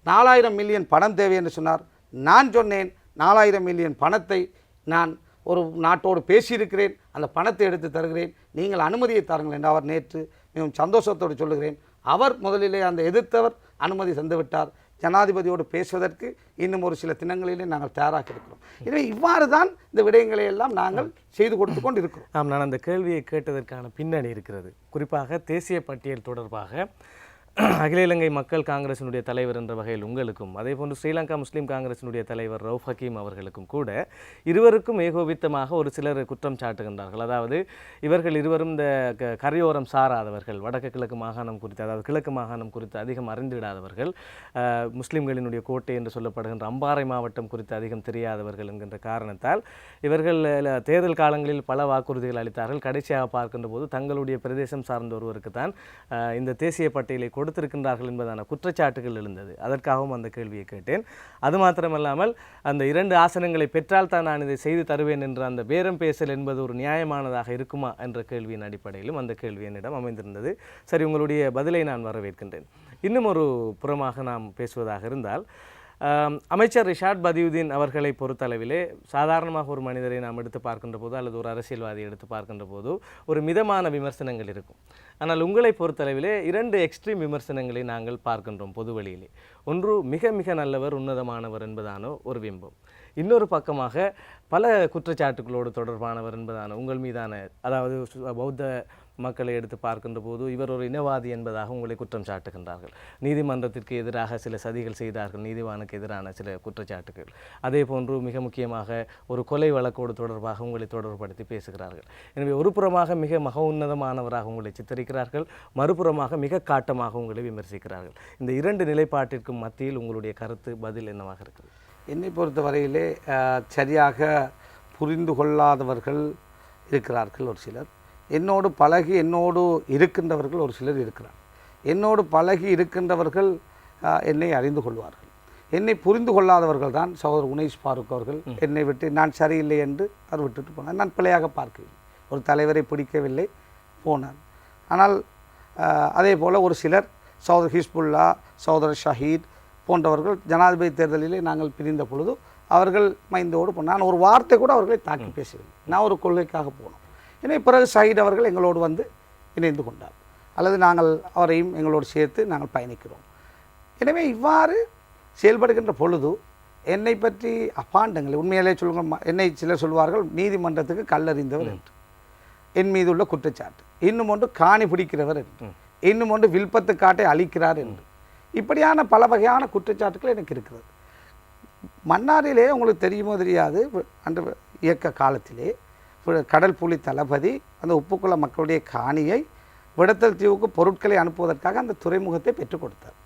4000 மில்லியன் பணம் தேவை என்று சொன்னார். நான் சொன்னேன், 4000 மில்லியன் பணத்தை நான் ஒரு நாட்டோடு பேசியிருக்கிறேன், அந்த பணத்தை எடுத்து தருகிறேன், நீங்கள் அனுமதியை தாருங்கள் என்று அவர் நேற்று மிகவும் சந்தோஷத்தோடு சொல்லுகிறேன். அவர் முதலிலே அந்த எதிர்த்தவர் அனுமதி தந்துவிட்டார். ஜனாதிபதியோடு பேசுவதற்கு இன்னும் ஒரு சில தினங்களிலே நாங்கள் தயாராக இருக்கிறோம். எனவே இவ்வாறு தான் இந்த விடயங்களை எல்லாம் நாங்கள் செய்து கொடுத்து கொண்டு இருக்கிறோம். நான் அந்த கேள்வியை கேட்டதற்கான பின்னணி இருக்கிறது. குறிப்பாக தேசிய பட்டியல் தொடர்பாக அகில இலங்கை மக்கள் காங்கிரசினுடைய தலைவர் என்ற வகையில் உங்களுக்கும், அதே போன்று ஸ்ரீலங்கா முஸ்லீம் காங்கிரசினுடைய தலைவர் ரவுஃப் ஹக்கீம் அவர்களுக்கும் கூட இருவருக்கும் ஏகோபித்தமாக ஒரு சிலர் குற்றம் சாட்டுகின்றார்கள். அதாவது இவர்கள் இருவரும் இந்த கரையோரம் சாராதவர்கள், வடக்கு கிழக்கு மாகாணம் குறித்து, அதாவது கிழக்கு மாகாணம் குறித்து அதிகம் அறிந்துவிடாதவர்கள், முஸ்லீம்களினுடைய கோட்டை என்று சொல்லப்படுகின்ற அம்பாறை மாவட்டம் குறித்து அதிகம் தெரியாதவர்கள் என்கின்ற காரணத்தால் இவர்கள் தேர்தல் காலங்களில் பல வாக்குறுதிகள் அளித்தார்கள். கடைசியாக பார்க்கின்ற போது தங்களுடைய பிரதேசம் சார்ந்த ஒருவருக்கு தான் இந்த தேசிய பட்டியலை கொடுத்திருக்கின்றார்கள் என்பதான குற்றச்சாட்டுகள் எழுந்தது. அதற்காகவும் அந்த கேள்வியை கேட்டேன். அது மாத்திரமல்லாமல் அந்த 2 ஆசனங்களை பெற்றால் தான் நான் இதை செய்து தருவேன் என்ற அந்த பேரம் பேசல் என்பது ஒரு நியாயமானதாக இருக்குமா என்ற கேள்வியின் அடிப்படையிலும் அந்த கேள்வி என்னிடம் அமைந்திருந்தது. சரி, உங்களுடைய பதிலை நான் வரவேற்கின்றேன். இன்னும் ஒரு புறமாக நாம் பேசுவதாக இருந்தால், அமைச்சர் ரிஷாட் பதியுதீன் அவர்களை பொறுத்தளவிலே சாதாரணமாக ஒரு மனிதரை நாம் எடுத்து பார்க்கின்ற போது அல்லது ஒரு அரசியல்வாதியை எடுத்து பார்க்கின்ற போது ஒரு மிதமான விமர்சனங்கள் இருக்கும். ஆனால் உங்களை பொறுத்தளவிலே 2 எக்ஸ்ட்ரீம் விமர்சனங்களை நாங்கள் பார்க்கின்றோம் பொது வழியிலே. ஒன்று, மிக மிக நல்லவர், உன்னதமானவர் என்பதான ஒரு பிம்பம். இன்னொரு பக்கமாக பல குற்றச்சாட்டுகளோடு தொடர்பானவர் என்பதான உங்கள் மீதான, அதாவது பௌத்த மக்களை எடுத்து பார்க்கின்ற போது இவர் ஒரு இனவாதி என்பதாக உங்களை குற்றம் சாட்டுகின்றார்கள். நீதிமன்றத்திற்கு எதிராக சில சதிகள் செய்தார்கள், நீதிவானுக்கு எதிரான சில குற்றச்சாட்டுகள். அதே போன்று மிக முக்கியமாக ஒரு கொலை வழக்கோடு தொடர்பாக உங்களை தொடர்புபடுத்தி பேசுகிறார்கள். எனவே ஒரு புறமாக மிக உன்னதமானவராக உங்களை சித்தரிக்கிறார்கள், மறுபுறமாக மிக காட்டமாக உங்களை விமர்சிக்கிறார்கள். இந்த இரண்டு நிலைப்பாட்டிற்கும் மத்தியில் உங்களுடைய கருத்து, பதில் என்னவாக இருக்குது? என்னை பொறுத்தவரையிலே சரியாக புரிந்து கொள்ளாதவர்கள் இருக்கிறார்கள் ஒரு சிலர். என்னோடு பழகி என்னோடு இருக்கின்றவர்கள் ஒரு சிலர் இருக்கிறார். என்னோடு பழகி இருக்கின்றவர்கள் என்னை அறிந்து கொள்வார்கள். என்னை புரிந்து கொள்ளாதவர்கள் தான் சகோதரர் உனைஸ் ஃபாரூக் அவர்கள். என்னை விட்டு நான் சரியில்லை என்று அவர் விட்டுட்டு போனார். நான் பிழையாக பார்க்கவில்லை, ஒரு தலைவரை பிடிக்கவில்லை, போனார். ஆனால் அதே போல் ஒரு சிலர் சகோதரர் ஹிஸ்புல்லா, சகோதரர் ஷஹீத் போன்றவர்கள் ஜனாதிபதி தேர்தலிலே நாங்கள் பிரிந்த பொழுது அவர்கள் மைந்தோடு போனார். நான் ஒரு வார்த்தை கூட அவர்களை தாக்கி பேசவில்லை. நான் ஒரு கொள்கைக்காக போனோம். எனவே பிறகு ஷஹீத் அவர்கள் எங்களோடு வந்து இணைந்து கொண்டார், அல்லது நாங்கள் அவரையும் எங்களோடு சேர்த்து நாங்கள் பயணிக்கிறோம். எனவே இவ்வாறு செயல்படுகின்ற பொழுது என்னை பற்றி அபாண்டங்கள் உண்மையிலே சொல்லுங்க. என்னை சிலர் சொல்வார்கள் நீதிமன்றத்துக்கு கல்லறிந்தவர் என்று, என் மீது உள்ள குற்றச்சாட்டு. இன்னும் ஒன்று காணி பிடிக்கிறவர் என்று, இன்னும் ஒன்று வில்பத்து காட்டை அழிக்கிறார் என்று, இப்படியான பல வகையான குற்றச்சாட்டுகள் எனக்கு இருக்கிறது. மன்னாரிலே உங்களுக்கு தெரியுமோ தெரியாது, அந்த இயக்க காலத்திலே கடல் புலி தளபதி அந்த உப்புக்குள மக்களுடைய காணியை விடத்தல் தீவுக்கு பொருட்களை அனுப்புவதற்காக அந்த துறைமுகத்தை பெற்றுக் கொடுத்தார்.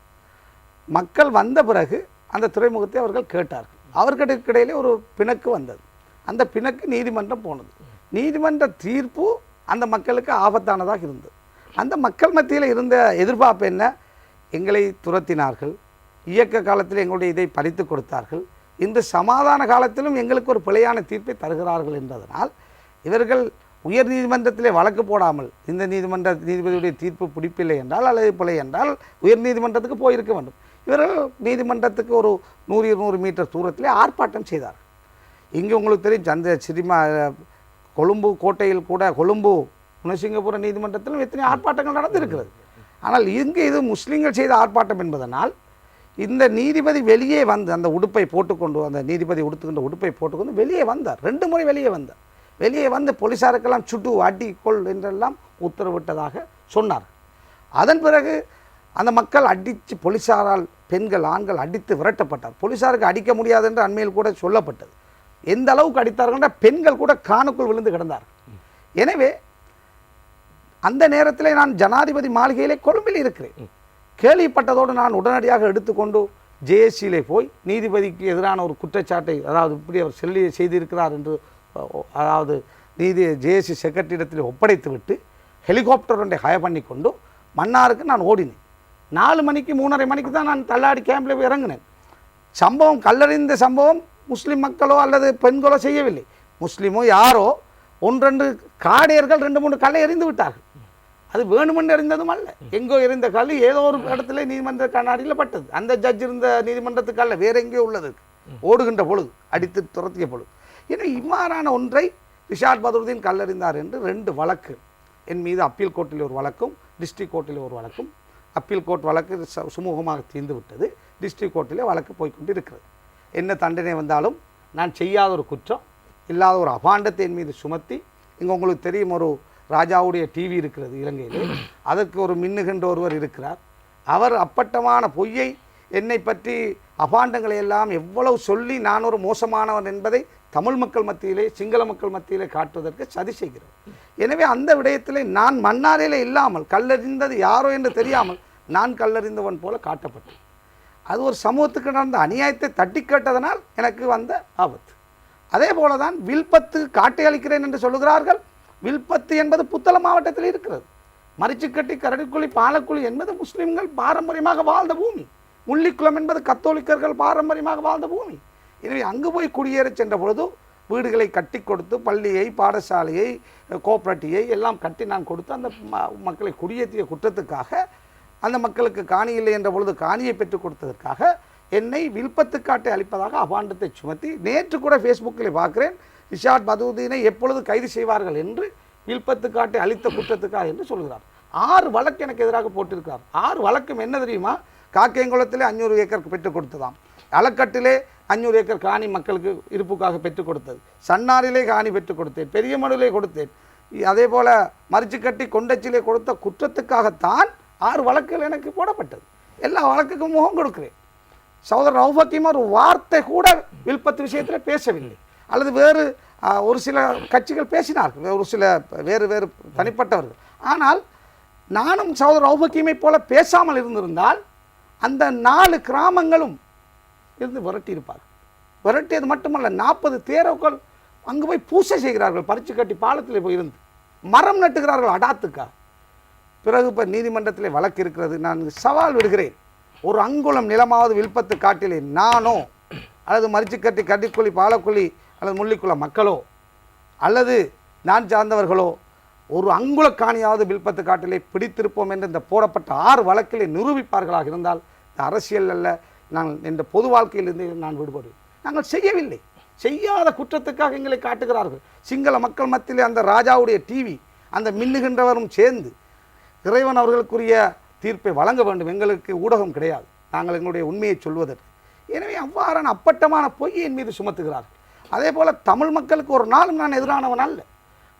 மக்கள் வந்த பிறகு அந்த துறைமுகத்தை அவர்கள் கேட்டார்கள். அவர்களுக்கிடையிலே ஒரு பிணக்கு வந்தது. அந்த பிணக்கு நீதிமன்றம் போனது. நீதிமன்ற தீர்ப்பு அந்த மக்களுக்கு ஆபத்தானதாக இருந்தது. அந்த மக்கள் மத்தியில் இருந்த எதிர்பார்ப்பு என்ன? எங்களை துரத்தினார்கள், இயக்க காலத்தில் எங்களுடைய இதை பறித்து கொடுத்தார்கள், இன்று சமாதான காலத்திலும் எங்களுக்கு ஒரு பிழையான தீர்ப்பை தருகிறார்கள் என்றதனால் இவர்கள் உயர் நீதிமன்றத்திலே வழக்கு போடாமல் இந்த நீதிபதியுடைய தீர்ப்பு பிடிப்பில்லை என்றால் அல்லது பிழை என்றால் உயர் நீதிமன்றத்துக்கு போயிருக்க வேண்டும். இவர்கள் நீதிமன்றத்துக்கு ஒரு 100-200 மீட்டர் தூரத்திலே ஆர்ப்பாட்டம் செய்தார்கள். இங்கே உங்களுக்கு தெரியும், அந்த சினிமா கொழும்பு கோட்டையில் கூட, கொழும்பு குணசிங்கபுர நீதிமன்றத்திலும் எத்தனை ஆர்ப்பாட்டங்கள் நடந்திருக்கிறது. ஆனால் இங்கே இது முஸ்லீம்கள் செய்த ஆர்ப்பாட்டம் என்பதனால் இந்த நீதிபதி வெளியே வந்து அந்த உடுப்பை போட்டுக்கொண்டு, அந்த நீதிபதி உடுத்துக்கின்ற உடுப்பை போட்டுக்கொண்டு வெளியே வந்தார். 2 முறை வெளியே வந்தார். வெளியே வந்து போலீஸாருக்கெல்லாம் சுட்டு அடி கொள் என்றெல்லாம் உத்தரவிட்டதாக சொன்னார். அதன் பிறகு அந்த மக்கள் அடித்து, போலீஸாரால் பெண்கள் ஆண்கள் அடித்து விரட்டப்பட்டார். போலீஸாருக்கு அடிக்க முடியாது என்று அண்மையில் கூட சொல்லப்பட்டது. எந்த அளவுக்கு அடித்தார்கள், பெண்கள் கூட காணுக்குள் விழுந்து கிடந்தார்கள். எனவே அந்த நேரத்தில் நான் ஜனாதிபதி மாளிகையிலே கொழும்பில் இருக்கிறேன். கேள்விப்பட்டதோடு நான் உடனடியாக எடுத்துக்கொண்டு ஜேஎஸ்சியிலே போய் நீதிபதிக்கு எதிரான ஒரு குற்றச்சாட்டை, அதாவது இப்படி அவர் செய்திருக்கிறார் என்று, அதாவது ஜேஎஸ்சி செக்ரட்டரியிடத்தில் ஒப்படைத்து விட்டு ஹெலிகாப்டர் ஒன்றை ஹயர் பண்ணி கொண்டு மன்னாருக்கு நான் ஓடினேன். 4 மணிக்கு 3:30 மணிக்கு தான் நான் தள்ளாடி கேம்பில் போய் இறங்கினேன். சம்பவம், கல்லறிந்த சம்பவம் முஸ்லீம் மக்களோ அல்லது பெண்களோ செய்யவில்லை. முஸ்லீமோ யாரோ 1-2 காடையர்கள் 2-3 கல்லை எறிந்து விட்டார்கள். அது வேணுமென்று எறிந்ததும் அல்ல, எங்கோ எறிந்த கல் ஏதோ ஒரு இடத்துல நீதிமன்ற கண்ணாடியில் பட்டது. அந்த ஜட்ஜ் இருந்த நீதிமன்றத்துக்கு அல்ல, வேற எங்கேயோ உள்ளது. ஓடுகின்ற பொழுது, அடித்து துரத்திய பொழுது. எனவே இவ்வாறான ஒன்றை ரிஷாட் பத்ருதீன் கல்லறிந்தார் என்று 2 வழக்கு என் மீது அப்பீல் கோர்ட்டில் ஒரு வழக்கும் டிஸ்ட்ரிக்ட் கோர்ட்டில் ஒரு வழக்கும். அப்பீல் கோர்ட் வழக்கு சுமூகமாக தீர்ந்து விட்டது. டிஸ்ட்ரிக்ட் கோர்ட்டிலே வழக்கு போய்கொண்டு இருக்கிறது. என்ன தண்டனை வந்தாலும் நான் செய்யாத ஒரு குற்றம், இல்லாத ஒரு அபாண்டத்தை என் மீது சுமத்தி, இங்கே உங்களுக்கு தெரியும், ஒரு ராஜாவுடைய டிவி இருக்கிறது இலங்கையிலே, அதற்கு ஒரு மின்னுகின்ற ஒருவர் இருக்கிறார். அவர் அப்பட்டமான பொய்யை என்னை பற்றி அபாண்டங்களை எல்லாம் எவ்வளவு சொல்லி நான் ஒரு மோசமானவன் என்பதை தமிழ் மக்கள் மத்தியிலே, சிங்கள மக்கள் மத்தியிலே காட்டுவதற்கு சதி செய்கிறார். எனவே அந்த விடயத்திலே நான் மன்னாரிலே இல்லாமல், கல்லறிந்தது யாரோ என்று தெரியாமல் நான் கல்லறிந்தவன் போல காட்டப்பட்டேன். அது ஒரு சமூகத்துக்கு நடந்த அநியாயத்தை தட்டி கேட்டதனால் எனக்கு வந்த ஆபத்து. அதே போல தான் வில்பத்து காட்டை அளிக்கிறேன் என்று சொல்லுகிறார்கள். வில்பத்து என்பது புத்தளம் மாவட்டத்தில் இருக்கிறது. மரிச்சுக்கட்டி, கரடிக்குழி, பாலக்குழி என்பது முஸ்லிம்கள் பாரம்பரியமாக வாழ்ந்த பூமி. முள்ளிக்குளம் என்பது கத்தோலிக்கர்கள் பாரம்பரியமாக வாழ்ந்த பூமி. எனவே அங்கு போய் குடியேற சென்ற பொழுது வீடுகளை கட்டி கொடுத்து, பள்ளியை, பாடசாலையை, கோஆப்ரேட்டிவை எல்லாம் கட்டி நான் கொடுத்து அந்த மக்களை குடியேற்றிய குற்றத்துக்காக, அந்த மக்களுக்கு காணி இல்லை என்ற பொழுது காணியை பெற்றுக் கொடுத்ததற்காக என்னை வில்பத்து காட்டை அளிப்பதாக அபாண்டத்தை சுமத்தி, நேற்று கூட ஃபேஸ்புக்கில் பார்க்கிறேன், ரிஷாட் பத்ருதீனை எப்பொழுது கைது செய்வார்கள் என்று வில்பத்து காட்டை அளித்த குற்றத்துக்காக என்று சொல்கிறார். 6 வழக்கு எனக்கு எதிராக போட்டிருக்கிறார். 6 வழக்கும் என்ன தெரியுமா? காக்கையங்குளத்திலே 500 ஏக்கருக்கு பெற்றுக் கொடுத்ததாம், அலக்கட்டிலே 500 ஏக்கர் காணி மக்களுக்கு இருப்புக்காக பெற்றுக் கொடுத்தது. சன்னாரிலே காணி பெற்றுக் கொடுத்தேன், பெரிய மடுவிலே கொடுத்தேன். அதே போல் மரிச்சுக்கட்டி கொண்டச்சிலே கொடுத்த குற்றத்துக்காகத்தான் 6 வழக்குகள் எனக்கு போடப்பட்டது. எல்லா வழக்குக்கும் முகம் கொடுக்கிறேன். சகோதரர் ரவுஃப் ஹக்கீம் ஒரு வார்த்தை கூட வில்பத்து விஷயத்தில் பேசவில்லை. அல்லது வேறு ஒரு சில கட்சிகள் பேசினார்கள், ஒரு சில வேறு தனிப்பட்டவர்கள். ஆனால் நானும் சகோதரர் ரவுஃப் ஹக்கீமை போல பேசாமல் இருந்திருந்தால் அந்த 4 கிராமங்களும் இருந்து விரட்டியிருப்பார்கள். விரட்டியது மட்டுமல்ல, 40 தேரோக்கள் அங்கு போய் பூசை செய்கிறார்கள். பறிச்சு கட்டி பாலத்தில் போய் இருந்து மரம் நட்டுகிறார்கள் அடாத்துக்கா. பிறகு இப்போ நீதிமன்றத்தில் வழக்கு இருக்கிறது. நான் சவால் விடுகிறேன், ஒரு அங்குலம் நிலமாவது வில்பத்து காட்டிலே நானோ அல்லது மரிச்சுக்கட்டி கட்டிக்குழி பாலக்குழி அல்லது முள்ளிக்குள மக்களோ அல்லது நான் சார்ந்தவர்களோ ஒரு அங்குல காணியாவது வில்பத்து காட்டிலே பிடித்திருப்போம் என்று இந்த போடப்பட்ட 6 வழக்கிலே நிரூபிப்பார்களாக இருந்தால் இந்த அரசியல் அல்ல, நான் இந்த பொது வாழ்க்கையிலிருந்து நான் விடுபடுவேன். நாங்கள் செய்யவில்லை. செய்யாத குற்றத்துக்காக எங்களை காட்டுகிறார்கள். சிங்கள மக்கள் மத்தியிலே அந்த ராஜாவுடைய டிவி அந்த மின்னுகின்றவரும் சேர்ந்து இறைவன் அவர்களுக்குரிய தீர்ப்பை வழங்க வேண்டும். எங்களுக்கு ஊடகம் கிடையாது, நாங்கள் எங்களுடைய உண்மையை சொல்வதற்கு. எனவே அவ்வாறான அப்பட்டமான பொய்யை என் மீது சுமத்துகிறார்கள். அதே போல் தமிழ் மக்களுக்கு ஒரு நாளும் நான் எதிரானவன் அல்ல.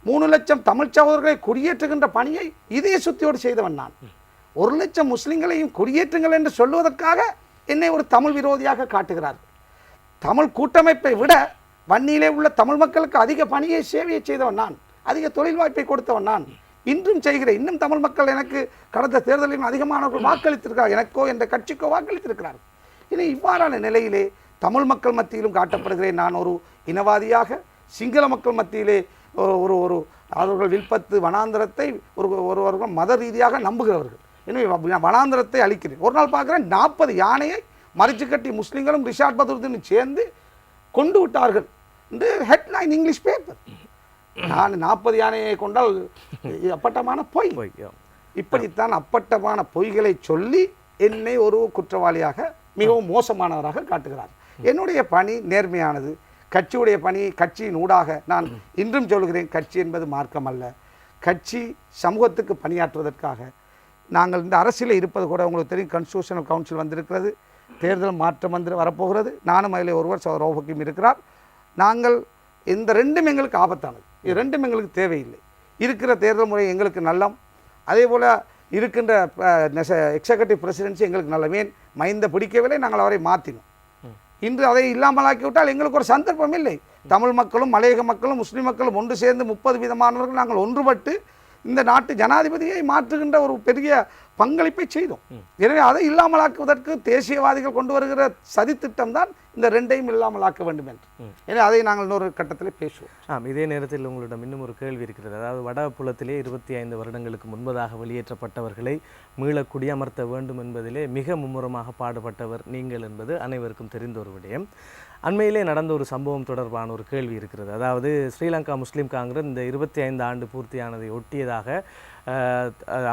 3 லட்சம் தமிழ் சகோதரர்களை குடியேற்றுகின்ற பணியை இதய சுத்தியோடு செய்தவன் நான். 1 லட்சம் முஸ்லிம்களையும் குடியேற்றுங்கள் என்று சொல்வதற்காக என்னை ஒரு தமிழ் விரோதியாக காட்டுகிறார்கள். தமிழ் கூட்டமைப்பை விட வன்னியிலே உள்ள தமிழ் மக்களுக்கு அதிக பணியை சேவையை செய்தவன் நான், அதிக தொழில் வாய்ப்பை கொடுத்தவன் நான், இன்றும் செய்கிறேன். இன்னும் தமிழ் மக்கள் எனக்கு கடந்த தேர்தலிலும் அதிகமானவர்கள் வாக்களித்திருக்கிறார், எனக்கோ என்ற கட்சிக்கோ வாக்களித்திருக்கிறார்கள். இனி இவ்வாறான நிலையிலே தமிழ் மக்கள் மத்தியிலும் காட்டப்படுகிறேன் நான் ஒரு இனவாதியாக. சிங்கள மக்கள் மத்தியிலே ஒரு அவர்கள் வில்பத்து வனாந்திரத்தை ஒருவர்கள் மத ரீதியாக நம்புகிறவர்கள். எனவே வனாந்திரத்தை அளிக்கிறேன். ஒரு நாள் பார்க்குறேன் 40 யானையை மரிச்சுக்கட்டி முஸ்லீம்களும் ரிஷாட் பத்ருதீனும் சேர்ந்து கொண்டு விட்டார்கள் என்று ஹெட்லைன் இங்கிலீஷ் பேப்பர். நான் 40 யானையை கொண்டால் அப்பட்டமான பொய். இப்படித்தான் அப்பட்டமான பொய்களை சொல்லி என்னை ஒரு குற்றவாளியாக மிகவும் மோசமானவராக காட்டுகிறார். என்னுடைய பணி நேர்மையானது, கட்சியுடைய பணி கட்சியின் ஊடாக. நான் இன்றும் சொல்கிறேன், கட்சி என்பது மார்க்கம் அல்ல. கட்சி சமூகத்துக்கு பணியாற்றுவதற்காக நாங்கள் இந்த அரசியலில் இருப்பது கூட உங்களுக்கு தெரியும். கான்ஸ்டிடியூஷனல் கவுன்சில் வந்திருக்கிறது, தேர்தல் மாற்றம் வரப்போகிறது. நானும் அதில் ஒருவர் சகோதரர் ரவுஃப் ஹக்கீம் இருக்கிறார். நாங்கள் இந்த 2ம் எங்களுக்கு ஆபத்தானது. இது 2ம் எங்களுக்கு தேவையில்லை. இருக்கிற தேர்தல் முறை எங்களுக்கு நல்லம், அதே போல் இருக்கின்ற எக்ஸிகூட்டிவ் பிரசிடென்சி எங்களுக்கு நல்ல. ஏன் மைந்த பிடிக்கவில்லை, நாங்கள் அவரை மாற்றினோம். இன்று அதை இல்லாமலாக்கிவிட்டால் எங்களுக்கு ஒரு சந்தர்ப்பம் இல்லை. தமிழ் மக்களும் மலையக மக்களும் முஸ்லீம் மக்களும் ஒன்று சேர்ந்து 30 விதமானவர்கள் நாங்கள் ஒன்றுபட்டு இந்த நாட்டு ஜனாதிபதியை மாற்றுகின்ற ஒரு பெரிய பங்களிப்பை செய்தோம். எனவே அதை இல்லாமலாக்குவதற்கு தேசியவாதிகள் கொண்டு வருகிற சதித்திட்டம் தான் இந்த 2ஐயும் இல்லாமலாக்க வேண்டும் என்று. எனவே அதை நாங்கள் இன்னொரு கட்டத்தில் பேசுவோம். இதே நேரத்தில் உங்களிடம் இன்னும் ஒரு கேள்வி இருக்கிறது. அதாவது வடபுலத்திலே 25 வருடங்களுக்கு முன்பதாக வெளியேற்றப்பட்டவர்களை மீள குடியமர்த்த வேண்டும் என்பதிலே மிக மும்முரமாக பாடுபட்டவர் நீங்கள் என்பது அனைவருக்கும் தெரிந்த ஒரு விடயம். அண்மையிலே நடந்த ஒரு சம்பவம் தொடர்பான ஒரு கேள்வி இருக்கிறது. அதாவது ஸ்ரீலங்கா முஸ்லீம் காங்கிரஸ் இந்த 25 ஆண்டு பூர்த்தியானதை ஒட்டியதாக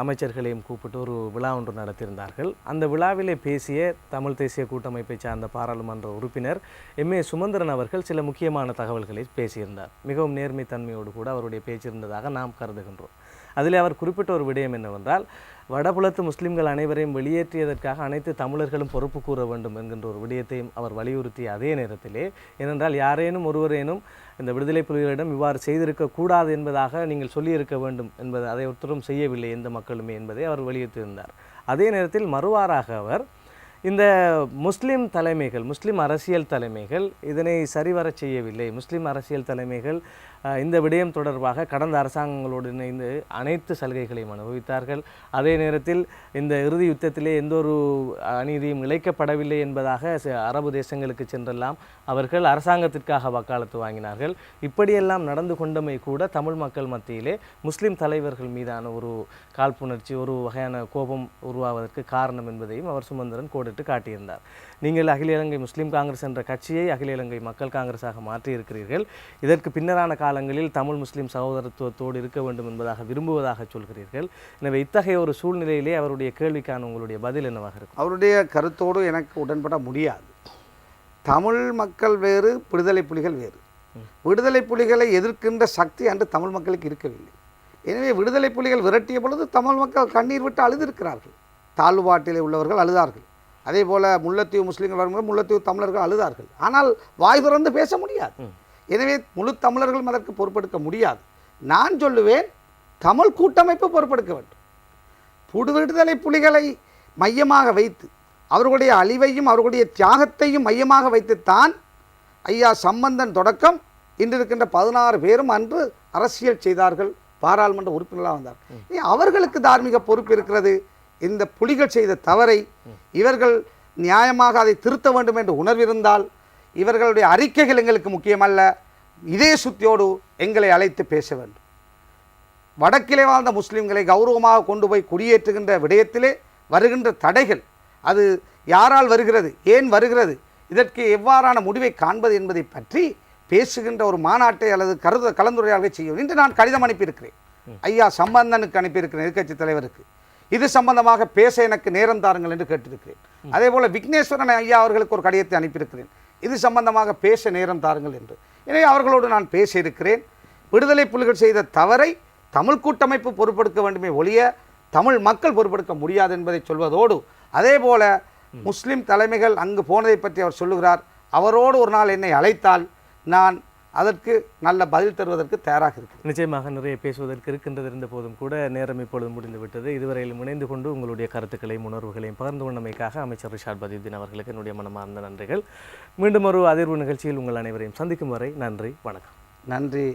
அமைச்சர்களையும் கூப்பிட்டு ஒரு விழா ஒன்று நடத்தியிருந்தார்கள். அந்த விழாவிலே பேசிய தமிழ் தேசிய கூட்டமைப்பை சார்ந்த பாராளுமன்ற உறுப்பினர் எம்.ஏ. சுமந்திரன் அவர்கள் சில முக்கியமான தகவல்களை பேசியிருந்தார். மிகவும் நேர்மைத்தன்மையோடு கூட அவருடைய பேச்சிருந்ததாக நாம் கருதுகின்றோம். அதில் அவர் குறிப்பிட்ட ஒரு விடயம் என்னவென்றால், வடபுலத்து முஸ்லிம்கள் அனைவரையும் வெளியேற்றியதற்காக அனைத்து தமிழர்களும் பொறுப்பு கூற வேண்டும் என்கின்ற ஒரு விடயத்தையும் அவர் வலியுறுத்திய அதே நேரத்திலே, ஏனென்றால் யாரேனும் ஒருவரேனும் இந்த விடுதலை புலிகளிடம் இவ்வாறு செய்திருக்கக்கூடாது என்பதாக நீங்கள் சொல்லியிருக்க வேண்டும் என்பது அதை ஒருத்தரும் செய்யவில்லை எந்த மக்களுமே என்பதை அவர் வலியுறுத்தியிருந்தார். அதே நேரத்தில் மறுவாறாக அவர் இந்த முஸ்லீம் தலைமைகள், முஸ்லீம் அரசியல் தலைமைகள் இதனை சரிவர செய்யவில்லை, முஸ்லீம் அரசியல் தலைமைகள் இந்த விடயம் தொடர்பாக கடந்த அரசாங்கங்களோடு இணைந்து அனைத்து சலுகைகளையும் அனுபவித்தார்கள். அதே நேரத்தில் இந்த இறுதி யுத்தத்திலே எந்த ஒரு அநீதியும் இழைக்கப்படவில்லை என்பதாக அரபு தேசங்களுக்கு சென்றெல்லாம் அவர்கள் அரசாங்கத்திற்காக வக்காலத்து வாங்கினார்கள். இப்படியெல்லாம் நடந்து கொண்டமை கூட தமிழ் மக்கள் மத்தியிலே முஸ்லீம் தலைவர்கள் மீதான ஒரு காழ்ப்புணர்ச்சி, ஒரு வகையான கோபம் உருவாவதற்கு காரணம் என்பதையும் அவர் சுமந்திரன் கோடிட்டு காட்டியிருந்தார். நீங்கள் அகில இலங்கை முஸ்லீம் காங்கிரஸ் என்ற கட்சியை அகில இலங்கை மக்கள் காங்கிரஸாக மாற்றியிருக்கிறீர்கள். இதற்கு பின்னரான காலங்களில் தமிழ் முஸ்லீம் சகோதரத்துவத்தோடு இருக்க வேண்டும் என்பதாக விரும்புவதாக சொல்கிறீர்கள். எனவே இத்தகைய ஒரு சூழ்நிலையிலே அவருடைய கேள்விக்கான உங்களுடைய பதில் என்னவாக இருக்கும்? அவருடைய கருத்தோடு எனக்கு உடன்பட முடியாது. தமிழ் மக்கள் வேறு, விடுதலை புலிகள் வேறு. விடுதலை புலிகளை எதிர்க்கின்ற சக்தி அன்று தமிழ் மக்களுக்கு இருக்கவில்லை. எனவே விடுதலை புலிகள் விரட்டிய பொழுது தமிழ் மக்கள் கண்ணீர் விட்டு அழுதிருக்கிறார்கள். தாழ்வாட்டிலே உள்ளவர்கள் அழுதார்கள். அதே போல் முல்லைத்தீவு முஸ்லீம்கள் வரும்போது முல்லைத்தீவு தமிழர்கள் அழுதார்கள். ஆனால் வாய் திறந்து பேச முடியாது. எனவே முழு தமிழர்களும் அதற்கு பொறுப்பெடுக்க முடியாது. நான் சொல்லுவேன், தமிழ் கூட்டமைப்பு பொறுப்பெடுக்க வேண்டும். விடுதலை புலிகளை மையமாக வைத்து அவர்களுடைய அழிவையும் அவர்களுடைய தியாகத்தையும் மையமாக வைத்துத்தான் ஐயா சம்பந்தன் தொடக்கம் இன்று இருக்கின்ற 16 பேரும் அன்று அரசியல் செய்தார்கள், பாராளுமன்ற உறுப்பினர்களாக வந்தார். அவர்களுக்கு தார்மீக பொறுப்பு இருக்கிறது. இந்த புலிகள் செய்த தவறை இவர்கள் நியாயமாக அதை திருத்த வேண்டும் என்று உணர்விருந்தால் இவர்களுடைய அறிக்கைகள் எங்களுக்கு முக்கியமல்ல, இதே சுத்தியோடு எங்களை அழைத்து பேச வேண்டும். வடக்கிலே வாழ்ந்த முஸ்லீம்களை கௌரவமாக கொண்டு போய் குடியேற்றுகின்ற விடயத்திலே வருகின்ற தடைகள், அது யாரால் வருகிறது, ஏன் வருகிறது, இதற்கு எவ்வாறான முடிவை காண்பது என்பதை பற்றி பேசுகின்ற ஒரு மாநாட்டை அல்லது கலந்துரையாடலை செய்யும். இன்று நான் கடிதம் அனுப்பியிருக்கிறேன், ஐயா சம்பந்தனுக்கு அனுப்பியிருக்கிறேன், எதிர்க்கட்சி தலைவருக்கு. இது சம்பந்தமாக பேச எனக்கு நேரம் தாருங்கள் என்று கேட்டிருக்கிறேன். அதே போல் விக்னேஸ்வரன் ஐயா அவர்களுக்கு ஒரு கடிதத்தை அனுப்பியிருக்கிறேன், இது சம்பந்தமாக பேச நேரம் தாருங்கள் என்று. எனவே அவர்களோடு நான் பேசியிருக்கிறேன். விடுதலை புலிகள் செய்த தவறை தமிழ் கூட்டமைப்பு பொறுப்பெடுக்க வேண்டுமே ஒழிய தமிழ் மக்கள் பொறுப்பெடுக்க முடியாது என்பதை சொல்வதோடு, அதே போல முஸ்லிம் தலைமைகள் அங்கு போனதை பற்றி அவர் சொல்லுகிறார். அவரோடு ஒரு நாள் என்னை அழைத்தால் நான் அதற்கு நல்ல பதில் தருவதற்கு தயாராக இருக்கிறேன். நிச்சயமாக நிறைய பேசுவதற்கு இருக்கின்றது. இருந்த போதும் கூட நேரம் இப்பொழுது முடிந்து விட்டது. இதுவரையிலும் இணைந்து கொண்டு உங்களுடைய கருத்துக்களையும் உணர்வுகளையும் பகிர்ந்து கொண்டமைக்காக அமைச்சர் ரிஷாட் பதியுதீன் அவர்களுக்கு என்னுடைய மனமார்ந்த நன்றிகள். மீண்டும் ஒரு அதிர்வு நிகழ்ச்சியில் உங்கள் அனைவரையும் சந்திக்கும் வரை நன்றி, வணக்கம். நன்றி.